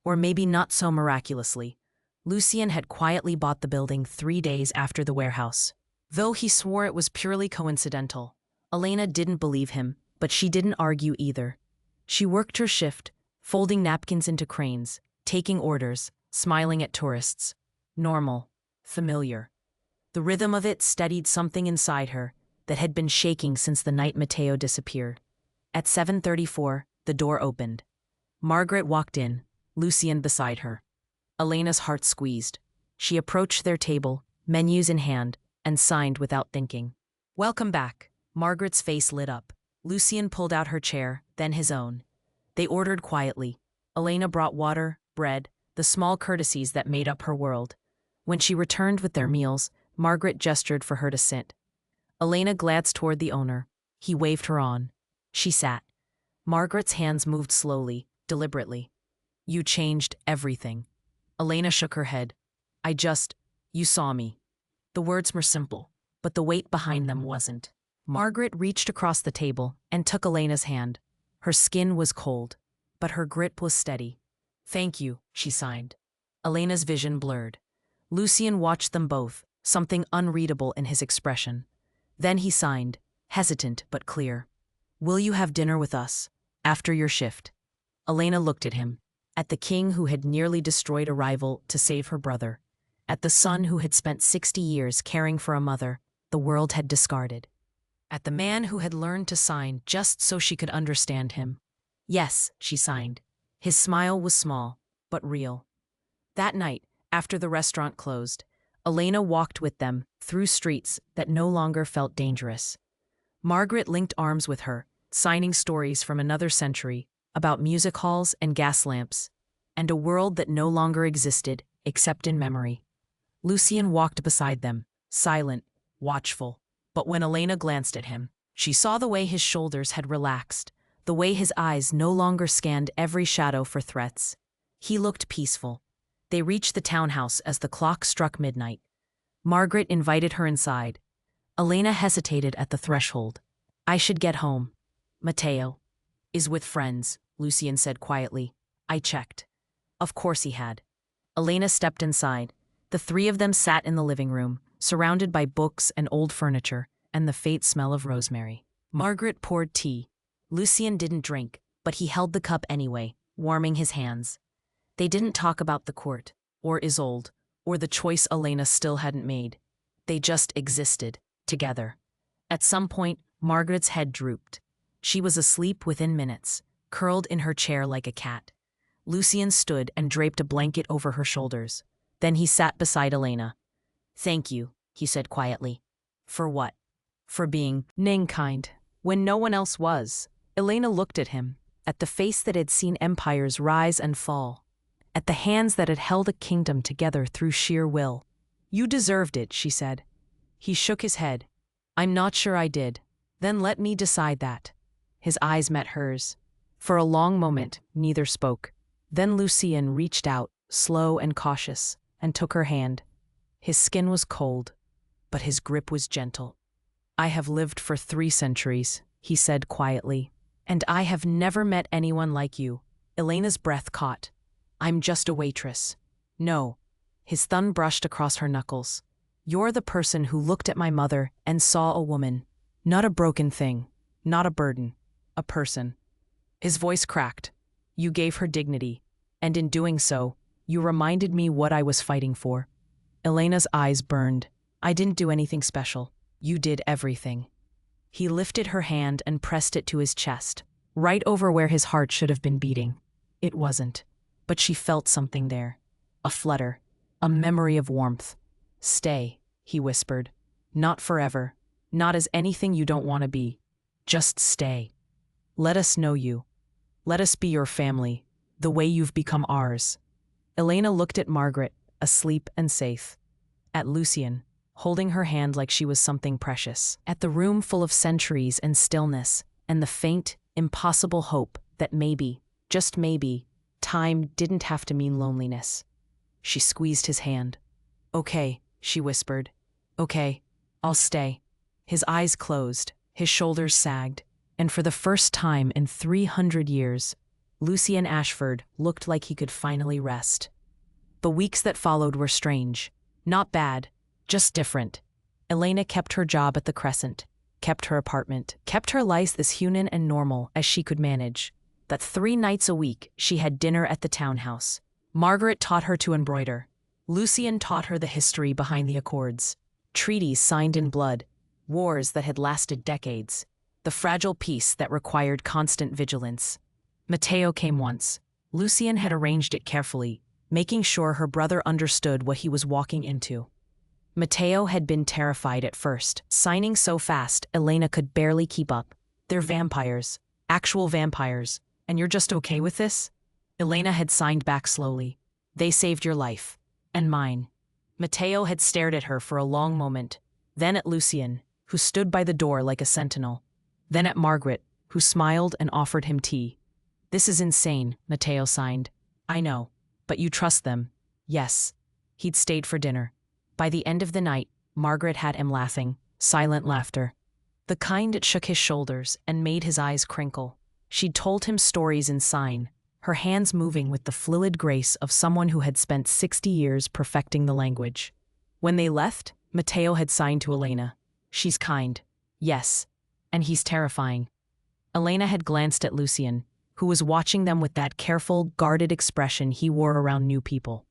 Or maybe not so miraculously. Lucian had quietly bought the building 3 days after the warehouse. Though he swore it was purely coincidental, Elena didn't believe him, but she didn't argue either. She worked her shift, folding napkins into cranes, taking orders, smiling at tourists. Normal, familiar. The rhythm of it steadied something inside her that had been shaking since the night Matteo disappeared. At 7:34, the door opened. Margaret walked in, Lucian beside her. Elena's heart squeezed. She approached their table, menus in hand, and signed without thinking. Welcome back. Margaret's face lit up. Lucian pulled out her chair, then his own. They ordered quietly. Elena brought water, bread, the small courtesies that made up her world. When she returned with their meals, Margaret gestured for her to sit. Elena glanced toward the owner. He waved her on. She sat. Margaret's hands moved slowly, deliberately. You changed everything. Elena shook her head. You saw me. The words were simple, but the weight behind them wasn't. Margaret reached across the table and took Elena's hand. Her skin was cold, but her grip was steady. Thank you, she signed. Elena's vision blurred. Lucian watched them both, something unreadable in his expression. Then he signed, hesitant but clear. Will you have dinner with us, after your shift? Elena looked at him. at the king who had nearly destroyed a rival to save her brother, at the son who had spent 60 years caring for a mother the world had discarded, at the man who had learned to sign just so she could understand him. Yes, she signed. His smile was small, but real. That night, after the restaurant closed, Elena walked with them through streets that no longer felt dangerous. Margaret linked arms with her, signing stories from another century about music halls and gas lamps, and a world that no longer existed except in memory. Lucien walked beside them, silent, watchful, but when Elena glanced at him, she saw the way his shoulders had relaxed, the way his eyes no longer scanned every shadow for threats. He looked peaceful. They reached the townhouse as the clock struck midnight. Margaret invited her inside. Elena hesitated at the threshold. I should get home. Matteo is with friends, Lucien said quietly. I checked. Of course he had. Elena stepped inside. The three of them sat in the living room, surrounded by books and old furniture, and the faint smell of rosemary. Margaret poured tea. Lucien didn't drink, but he held the cup anyway, warming his hands. They didn't talk about the court, or Isolde, or the choice Elena still hadn't made. They just existed, together. At some point, Margaret's head drooped. She was asleep within minutes, curled in her chair like a cat. Lucien stood and draped a blanket over her shoulders. Then he sat beside Elena. Thank you, he said quietly. For what? For being kind, when no one else was. Elena looked at him, at the face that had seen empires rise and fall, at the hands that had held a kingdom together through sheer will. You deserved it, she said. He shook his head. I'm not sure I did. Then let me decide that. His eyes met hers. For a long moment, neither spoke. Then Lucien reached out, slow and cautious, and took her hand. His skin was cold, but his grip was gentle. I have lived for 3 centuries, he said quietly, and I have never met anyone like you. Elena's breath caught. I'm just a waitress. No. His thumb brushed across her knuckles. You're the person who looked at my mother and saw a woman. Not a broken thing. Not a burden. A person. His voice cracked. You gave her dignity, and in doing so, you reminded me what I was fighting for. Elena's eyes burned. I didn't do anything special. You did everything. He lifted her hand and pressed it to his chest, right over where his heart should have been beating. It wasn't, but she felt something there. A flutter, a memory of warmth. Stay, he whispered. Not forever. Not as anything you don't want to be. Just stay. Let us know you. Let us be your family, the way you've become ours. Elena looked at Margaret, asleep and safe. At Lucien, holding her hand like she was something precious. At the room full of centuries and stillness, and the faint, impossible hope that maybe, just maybe, time didn't have to mean loneliness. She squeezed his hand. Okay, she whispered. Okay, I'll stay. His eyes closed, his shoulders sagged, and for the first time in 300 years, Lucien Ashford looked like he could finally rest. The weeks that followed were strange. Not bad, just different. Elena kept her job at the Crescent, kept her apartment, kept her life as human and normal as she could manage. But 3 nights a week, she had dinner at the townhouse. Margaret taught her to embroider. Lucien taught her the history behind the accords. Treaties signed in blood, wars that had lasted decades, the fragile peace that required constant vigilance. Matteo came once. Lucien had arranged it carefully, making sure her brother understood what he was walking into. Matteo had been terrified at first, signing so fast Elena could barely keep up. They're vampires, actual vampires, and you're just okay with this? Elena had signed back slowly. They saved your life. And mine. Matteo had stared at her for a long moment, then at Lucien, who stood by the door like a sentinel, then at Margaret, who smiled and offered him tea. This is insane, Matteo signed. I know, but you trust them. Yes. He'd stayed for dinner. By the end of the night, Margaret had him laughing, silent laughter. The kind that shook his shoulders and made his eyes crinkle. She'd told him stories in sign, her hands moving with the fluid grace of someone who had spent 60 years perfecting the language. When they left, Matteo had signed to Elena. She's kind. Yes. And he's terrifying. Elena had glanced at Lucien. who was watching them with that careful, guarded expression he wore around new people.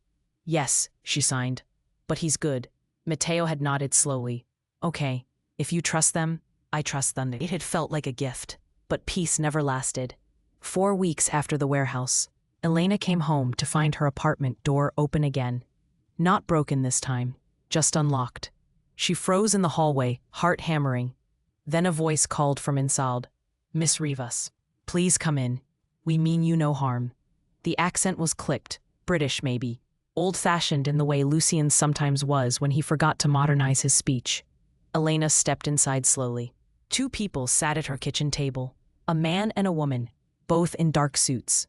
"Yes," she signed. "But he's good." Matteo had nodded slowly. "Okay, if you trust them, I trust them." It had felt like a gift, but peace never lasted. 4 weeks after the warehouse, Elena came home to find her apartment door open again. Not broken this time, just unlocked. She froze in the hallway, heart hammering. Then a voice called from inside. "Miss Rivas, please come in. We mean you no harm." The accent was clipped, British maybe, old-fashioned in the way Lucian's sometimes was when he forgot to modernize his speech. Elena stepped inside slowly. 2 people sat at her kitchen table, a man and a woman, both in dark suits.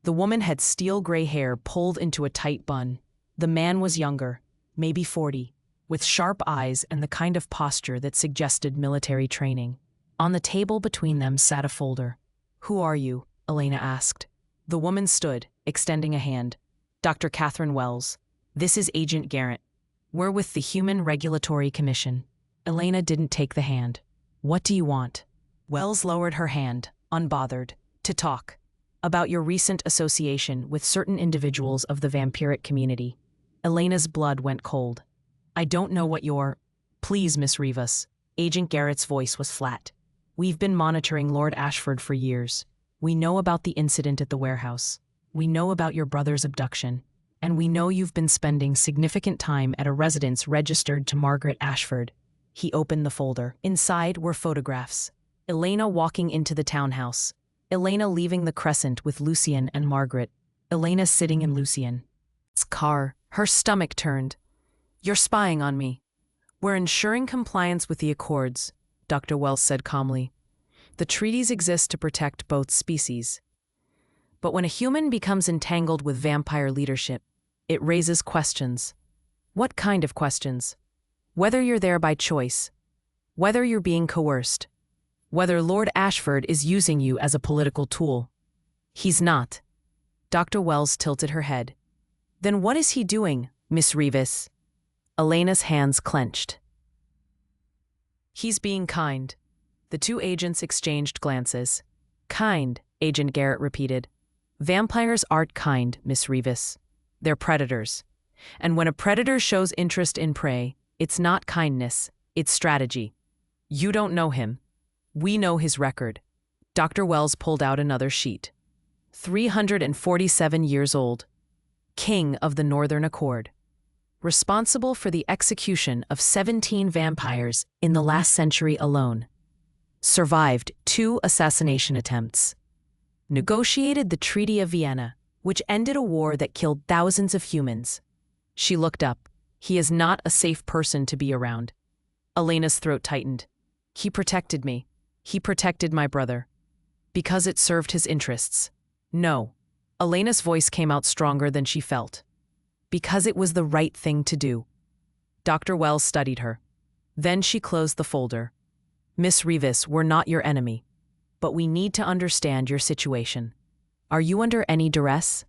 The woman had steel-gray hair pulled into a tight bun. The man was younger, maybe 40, with sharp eyes and the kind of posture that suggested military training. On the table between them sat a folder. "Who are you?" Elena asked. The woman stood, extending a hand. "Dr. Catherine Wells. This is Agent Garrett. We're with the Human Regulatory Commission." Elena didn't take the hand. "What do you want?" Wells lowered her hand, unbothered. "To talk. About your recent association with certain individuals of the vampiric community." Elena's blood went cold. "I don't know what you're—" "Please, Miss Rivas." Agent Garrett's voice was flat. "We've been monitoring Lord Ashford for years. We know about the incident at the warehouse. We know about your brother's abduction. And we know you've been spending significant time at a residence registered to Margaret Ashford." He opened the folder. Inside were photographs. Elena walking into the townhouse. Elena leaving the Crescent with Lucian and Margaret. Elena sitting in Lucian's car. Her stomach turned. "You're spying on me." "We're ensuring compliance with the Accords," Dr. Wells said calmly. "The treaties exist to protect both species. But when a human becomes entangled with vampire leadership, it raises questions." "What kind of questions?" "Whether you're there by choice, whether you're being coerced, whether Lord Ashford is using you as a political tool." "He's not." Dr. Wells tilted her head. "Then what is he doing, Miss Rivas?" Elena's hands clenched. "He's being kind." The 2 agents exchanged glances. "Kind," Agent Garrett repeated. "Vampires aren't kind, Miss Rivas. They're predators. And when a predator shows interest in prey, it's not kindness, it's strategy. You don't know him. We know his record." Dr. Wells pulled out another sheet. 347 years old. King of the Northern Accord. Responsible for the execution of 17 vampires in the last century alone. Survived 2 assassination attempts. Negotiated the Treaty of Vienna, which ended a war that killed thousands of humans. She looked up. "He is not a safe person to be around." Elena's throat tightened. "He protected me. He protected my brother. Because it served his interests." "No." Elena's voice came out stronger than she felt. "Because it was the right thing to do." Dr. Wells studied her. Then she closed the folder. "Miss Rivas, we're not your enemy. But we need to understand your situation. Are you under any duress?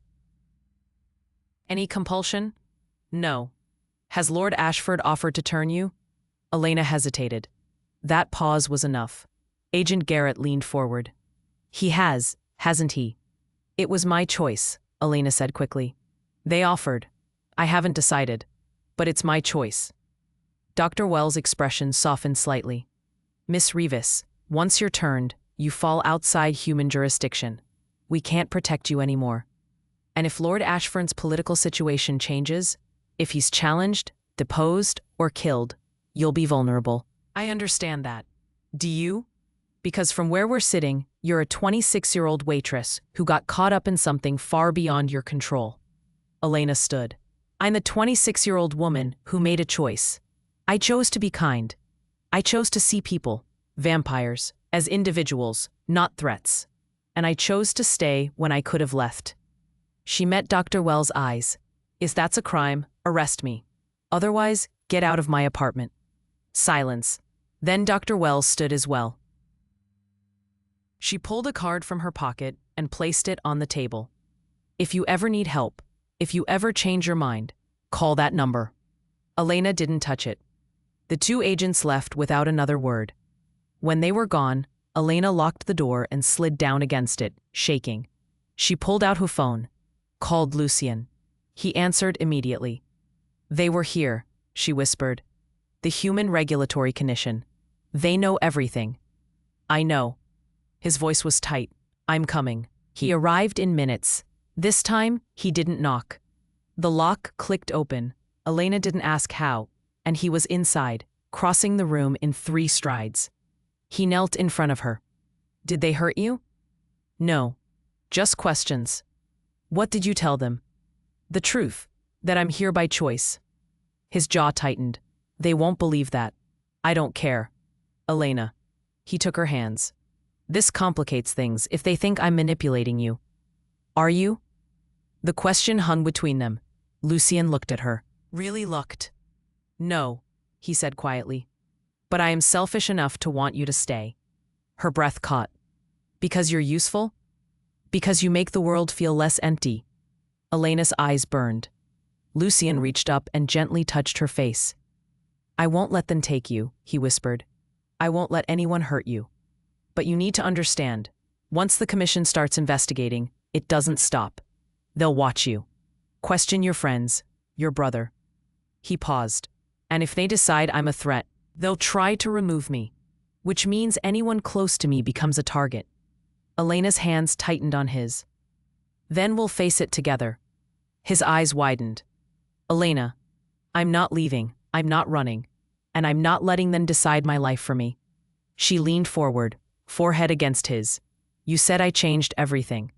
Any compulsion?" "No." "Has Lord Ashford offered to turn you?" Elena hesitated. That pause was enough. Agent Garrett leaned forward. "He has, hasn't he?" "It was my choice," Elena said quickly. "They offered. I haven't decided. But it's my choice." Dr. Wells' expression softened slightly. "Miss Rivas, once you're turned, you fall outside human jurisdiction. We can't protect you anymore. And if Lord Ashford's political situation changes, if he's challenged, deposed, or killed, you'll be vulnerable." "I understand that. Do you? Because from where we're sitting, you're a 26-year-old waitress who got caught up in something far beyond your control." Elena stood. "I'm the 26-year-old woman who made a choice. I chose to be kind. I chose to see people, vampires, as individuals, not threats. And I chose to stay when I could have left." She met Dr. Wells' eyes. "If that's a crime, arrest me. Otherwise, get out of my apartment." Silence. Then Dr. Wells stood as well. She pulled a card from her pocket and placed it on the table. "If you ever need help, if you ever change your mind, call that number." Elena didn't touch it. The 2 agents left without another word. When they were gone, Elena locked the door and slid down against it, shaking. She pulled out her phone, called Lucien. He answered immediately. They were here, she whispered. The Human Regulatory Commission. They know everything. I know. His voice was tight. I'm coming. He arrived in minutes. This time, he didn't knock. The lock clicked open. Elena didn't ask how, and he was inside, crossing the room in 3 strides. He knelt in front of her. Did they hurt you? No. Just questions. What did you tell them? The truth, that I'm here by choice. His jaw tightened. They won't believe that. I don't care. Elena. He took her hands. This complicates things if they think I'm manipulating you. Are you? The question hung between them. Lucien looked at her. Really looked. No, he said quietly. But I am selfish enough to want you to stay. Her breath caught. Because you're useful? Because you make the world feel less empty. Elena's eyes burned. Lucien reached up and gently touched her face. I won't let them take you, he whispered. I won't let anyone hurt you. But you need to understand, once the commission starts investigating, it doesn't stop. They'll watch you. Question your friends, your brother. He paused. And if they decide I'm a threat, they'll try to remove me, which means anyone close to me becomes a target. Elena's hands tightened on his. Then we'll face it together. His eyes widened. Elena, I'm not leaving, I'm not running, and I'm not letting them decide my life for me. She leaned forward, forehead against his. You said I changed everything.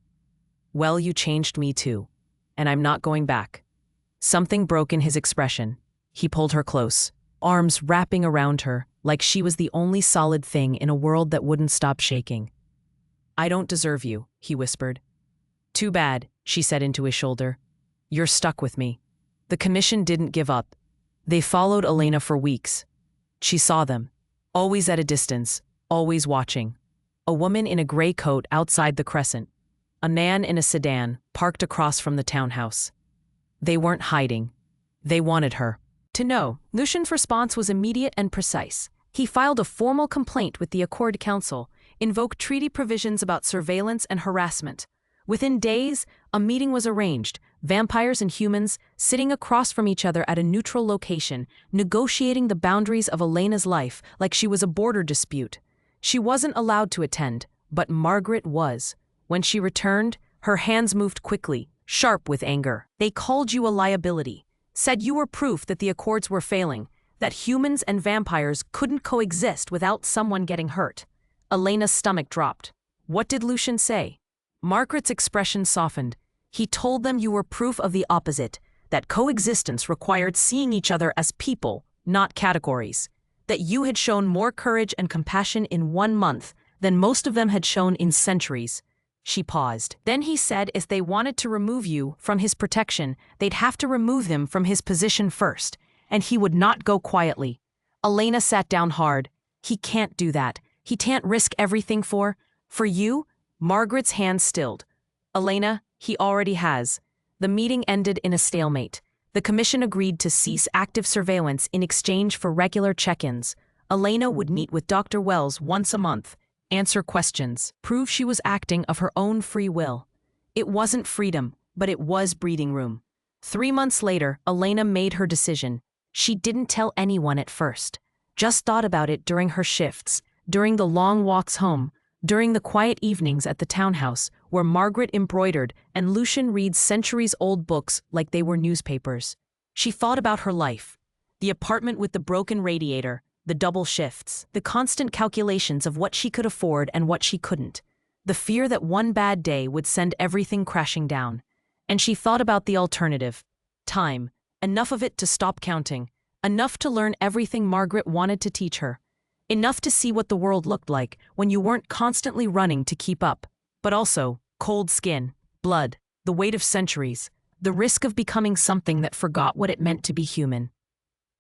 Well, you changed me too, and I'm not going back. Something broke in his expression. He pulled her close, arms wrapping around her like she was the only solid thing in a world that wouldn't stop shaking. I don't deserve you, he whispered. Too bad, she said into his shoulder. You're stuck with me. The commission didn't give up. They followed Elena for weeks. She saw them, always at a distance, always watching. A woman in a gray coat outside the crescent. A man in a sedan parked across from the townhouse. They weren't hiding. They wanted her to know. Lucien's response was immediate and precise. He filed a formal complaint with the Accord Council, invoked treaty provisions about surveillance and harassment. Within days, a meeting was arranged, vampires and humans sitting across from each other at a neutral location, negotiating the boundaries of Elena's life like she was a border dispute. She wasn't allowed to attend, but Margaret was. When she returned, her hands moved quickly, sharp with anger. They called you a liability, said you were proof that the Accords were failing, that humans and vampires couldn't coexist without someone getting hurt. Elena's stomach dropped. What did Lucien say? Margaret's expression softened. He told them you were proof of the opposite, that coexistence required seeing each other as people, not categories, that you had shown more courage and compassion in 1 month than most of them had shown in centuries. She paused. Then he said if they wanted to remove you from his protection, they'd have to remove him from his position first, and he would not go quietly. Elena sat down hard. He can't do that. He can't risk everything for you? Margaret's hands stilled. Elena, he already has. The meeting ended in a stalemate. The commission agreed to cease active surveillance in exchange for regular check-ins. Elena would meet with Dr. Wells once a month, answer questions, prove she was acting of her own free will. It wasn't freedom, but it was breathing room. 3 months later, Elena made her decision. She didn't tell anyone at first, just thought about it during her shifts, during the long walks home, during the quiet evenings at the townhouse where Margaret embroidered and Lucien reads centuries-old books like they were newspapers. She thought about her life, the apartment with the broken radiator, the double shifts, the constant calculations of what she could afford and what she couldn't, the fear that one bad day would send everything crashing down. And she thought about the alternative. Time, enough of it to stop counting, enough to learn everything Margaret wanted to teach her. Enough to see what the world looked like when you weren't constantly running to keep up. But also, cold skin, blood, the weight of centuries, the risk of becoming something that forgot what it meant to be human.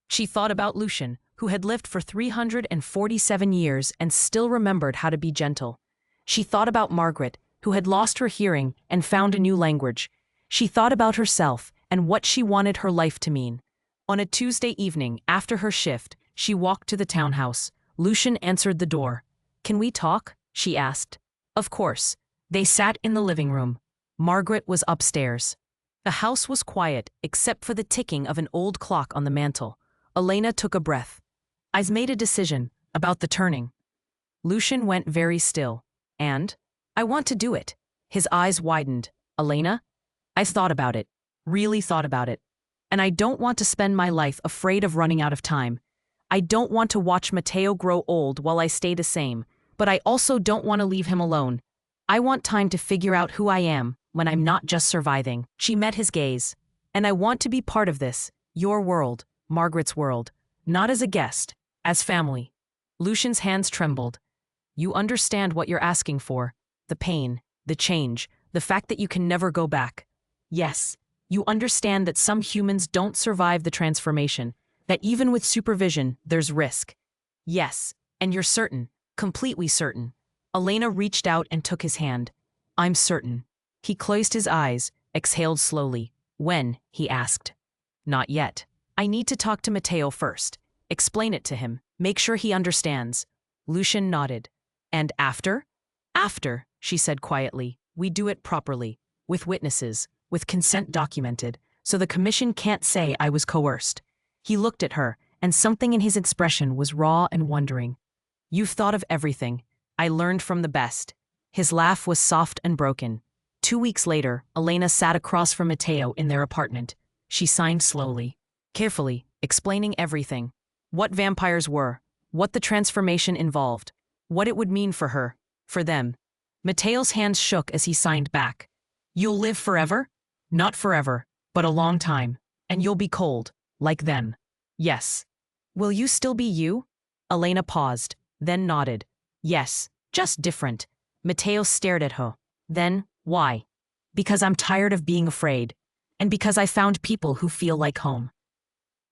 She thought about Lucien, who had lived for 347 years and still remembered how to be gentle. She thought about Margaret, who had lost her hearing and found a new language. She thought about herself and what she wanted her life to mean. On a Tuesday evening, after her shift, she walked to the townhouse. Lucien answered the door. Can we talk? She asked. Of course. They sat in the living room. Margaret was upstairs. The house was quiet except for the ticking of an old clock on the mantel. Elena took a breath. I've made a decision about the turning. Lucian went very still. And? I want to do it. His eyes widened. Elena? I've thought about it. Really thought about it. And I don't want to spend my life afraid of running out of time. I don't want to watch Matteo grow old while I stay the same, but I also don't want to leave him alone. I want time to figure out who I am when I'm not just surviving. She met his gaze. And I want to be part of this, your world, Margaret's world, not as a guest, as family. Lucian's hands trembled. You understand what you're asking for. The pain, the change, the fact that you can never go back. Yes, you understand that some humans don't survive the transformation, that even with supervision, there's risk. Yes, and you're certain, completely certain. Elena reached out and took his hand. I'm certain. He closed his eyes, exhaled slowly. When? He asked. Not yet. I need to talk to Matteo first. Explain it to him. Make sure he understands. Lucian nodded. And after? After, she said quietly, we do it properly, with witnesses, with consent documented, so the commission can't say I was coerced. He looked at her, and something in his expression was raw and wondering. You've thought of everything. I learned from the best. His laugh was soft and broken. 2 weeks later, Elena sat across from Matteo in their apartment. She signed slowly, carefully, explaining everything. What vampires were, what the transformation involved, what it would mean for her, for them. Matteo's hands shook as he signed back. You'll live forever? Not forever, but a long time. And you'll be cold, like them. Yes. Will you still be you? Elena paused, then nodded. Yes, just different. Matteo stared at her. Then, why? Because I'm tired of being afraid. And because I found people who feel like home.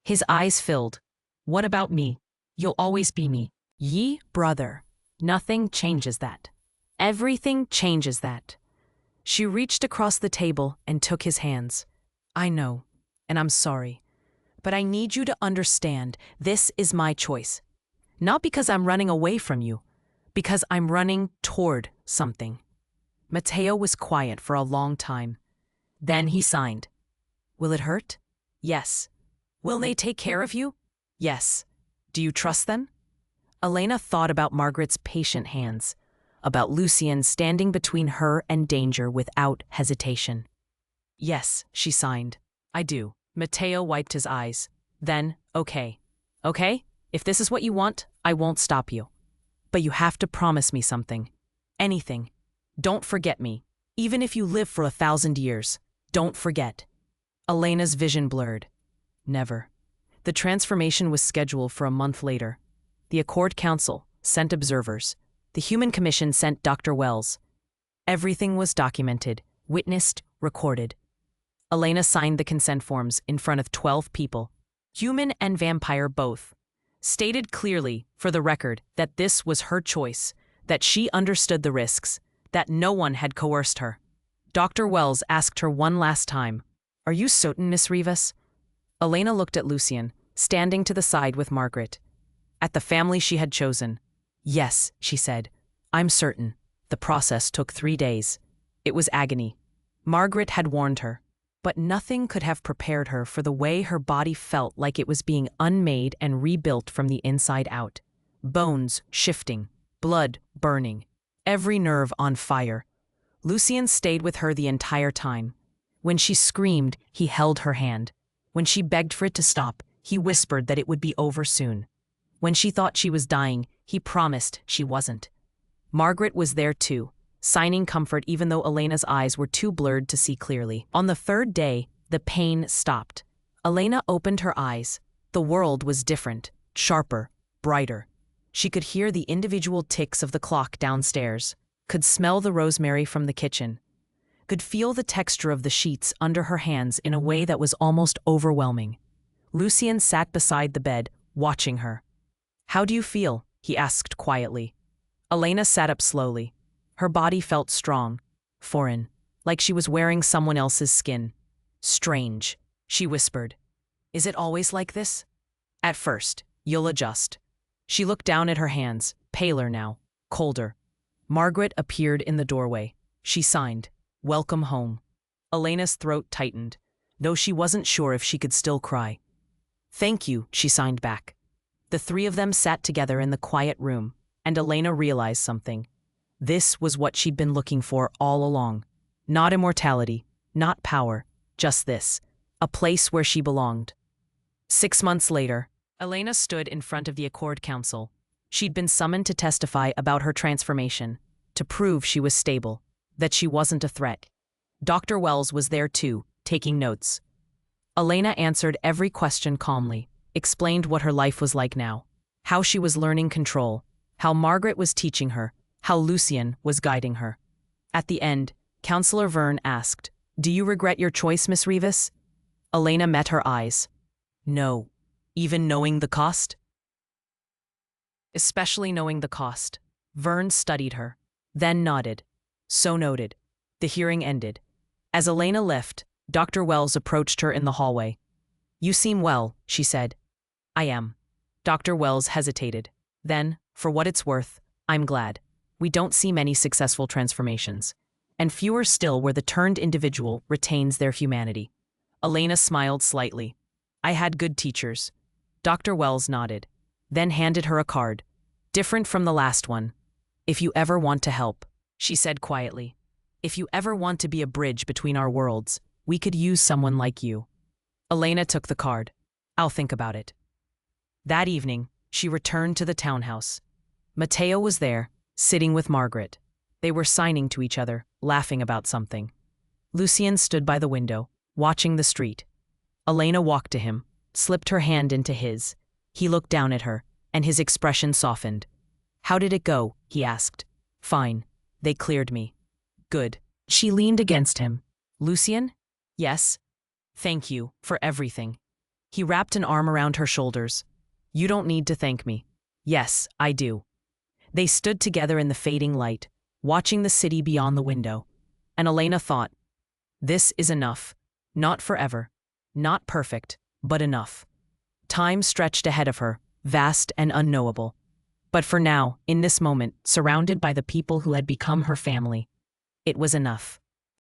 His eyes filled. What about me? You'll always be me. Ye, brother. Nothing changes that. Everything changes that. She reached across the table and took his hands. I know, and I'm sorry. But I need you to understand this is my choice. Not because I'm running away from you, because I'm running toward something. Matteo was quiet for a long time. Then he signed. Will it hurt? Yes. Will they take care of you? Yes. Do you trust them? Elena thought about Margaret's patient hands, about Lucian standing between her and danger without hesitation. Yes, she signed. I do. Matteo wiped his eyes. Then, okay. Okay? If this is what you want, I won't stop you. But you have to promise me something. Anything. Don't forget me. Even if you live for 1,000 years. Don't forget. Elena's vision blurred. Never. The transformation was scheduled for a month later. The Accord Council sent observers. The Human Commission sent Dr. Wells. Everything was documented, witnessed, recorded. Elena signed the consent forms in front of 12 people, human and vampire both. Stated clearly, for the record, that this was her choice, that she understood the risks, that no one had coerced her. Dr. Wells asked her one last time, Are you certain, Miss Rivas? Elena looked at Lucian, standing to the side with Margaret. At the family she had chosen. Yes, she said. I'm certain. The process took 3 days. It was agony. Margaret had warned her. But nothing could have prepared her for the way her body felt like it was being unmade and rebuilt from the inside out. Bones shifting, blood burning, every nerve on fire. Lucian stayed with her the entire time. When she screamed, he held her hand. When she begged for it to stop, he whispered that it would be over soon. When she thought she was dying, he promised she wasn't. Margaret was there too, signing comfort even though Elena's eyes were too blurred to see clearly. On the 3rd day, the pain stopped. Elena opened her eyes. The world was different, sharper, brighter. She could hear the individual ticks of the clock downstairs, could smell the rosemary from the kitchen, could feel the texture of the sheets under her hands in a way that was almost overwhelming. Lucian sat beside the bed, watching her. How do you feel? He asked quietly. Elena sat up slowly. Her body felt strong, foreign, like she was wearing someone else's skin. Strange, she whispered. Is it always like this? At first, you'll adjust. She looked down at her hands, paler now, colder. Margaret appeared in the doorway. She signed. Welcome home. Elena's throat tightened, though she wasn't sure if she could still cry. Thank you, she signed back. The three of them sat together in the quiet room, and Elena realized something. This was what she'd been looking for all along. Not immortality, not power, just this, a place where she belonged. 6 months later, Elena stood in front of the Accord Council. She'd been summoned to testify about her transformation, to prove she was stable, that she wasn't a threat. Dr. Wells was there too, taking notes. Elena answered every question calmly, explained what her life was like now, how she was learning control, how Margaret was teaching her, how Lucien was guiding her. At the end, Counselor Verne asked, "Do you regret your choice, Miss Rivas?" Elena met her eyes. No. Even knowing the cost? Especially knowing the cost. Verne studied her, then nodded. So noted. The hearing ended. As Elena left, Dr. Wells approached her in the hallway. "You seem well," she said. "I am." Dr. Wells hesitated. Then, for what it's worth, I'm glad. We don't see many successful transformations, and fewer still where the turned individual retains their humanity. Elena smiled slightly. I had good teachers. Dr. Wells nodded, then handed her a card. Different from the last one. If you ever want to help, she said quietly. If you ever want to be a bridge between our worlds, we could use someone like you. Elena took the card. I'll think about it. That evening, she returned to the townhouse. Matteo was there, sitting with Margaret. They were signing to each other, laughing about something. Lucien stood by the window, watching the street. Elena walked to him, slipped her hand into his. He looked down at her, and his expression softened. How did it go? He asked. Fine. They cleared me. Good. She leaned against him. Lucien? Yes. Thank you for everything. He wrapped an arm around her shoulders. You don't need to thank me. Yes, I do. They stood together in the fading light, watching the city beyond the window. And Elena thought, this is enough. Not forever. Not perfect, but enough. Time stretched ahead of her, vast and unknowable. But for now, in this moment, surrounded by the people who had become her family, it was enough.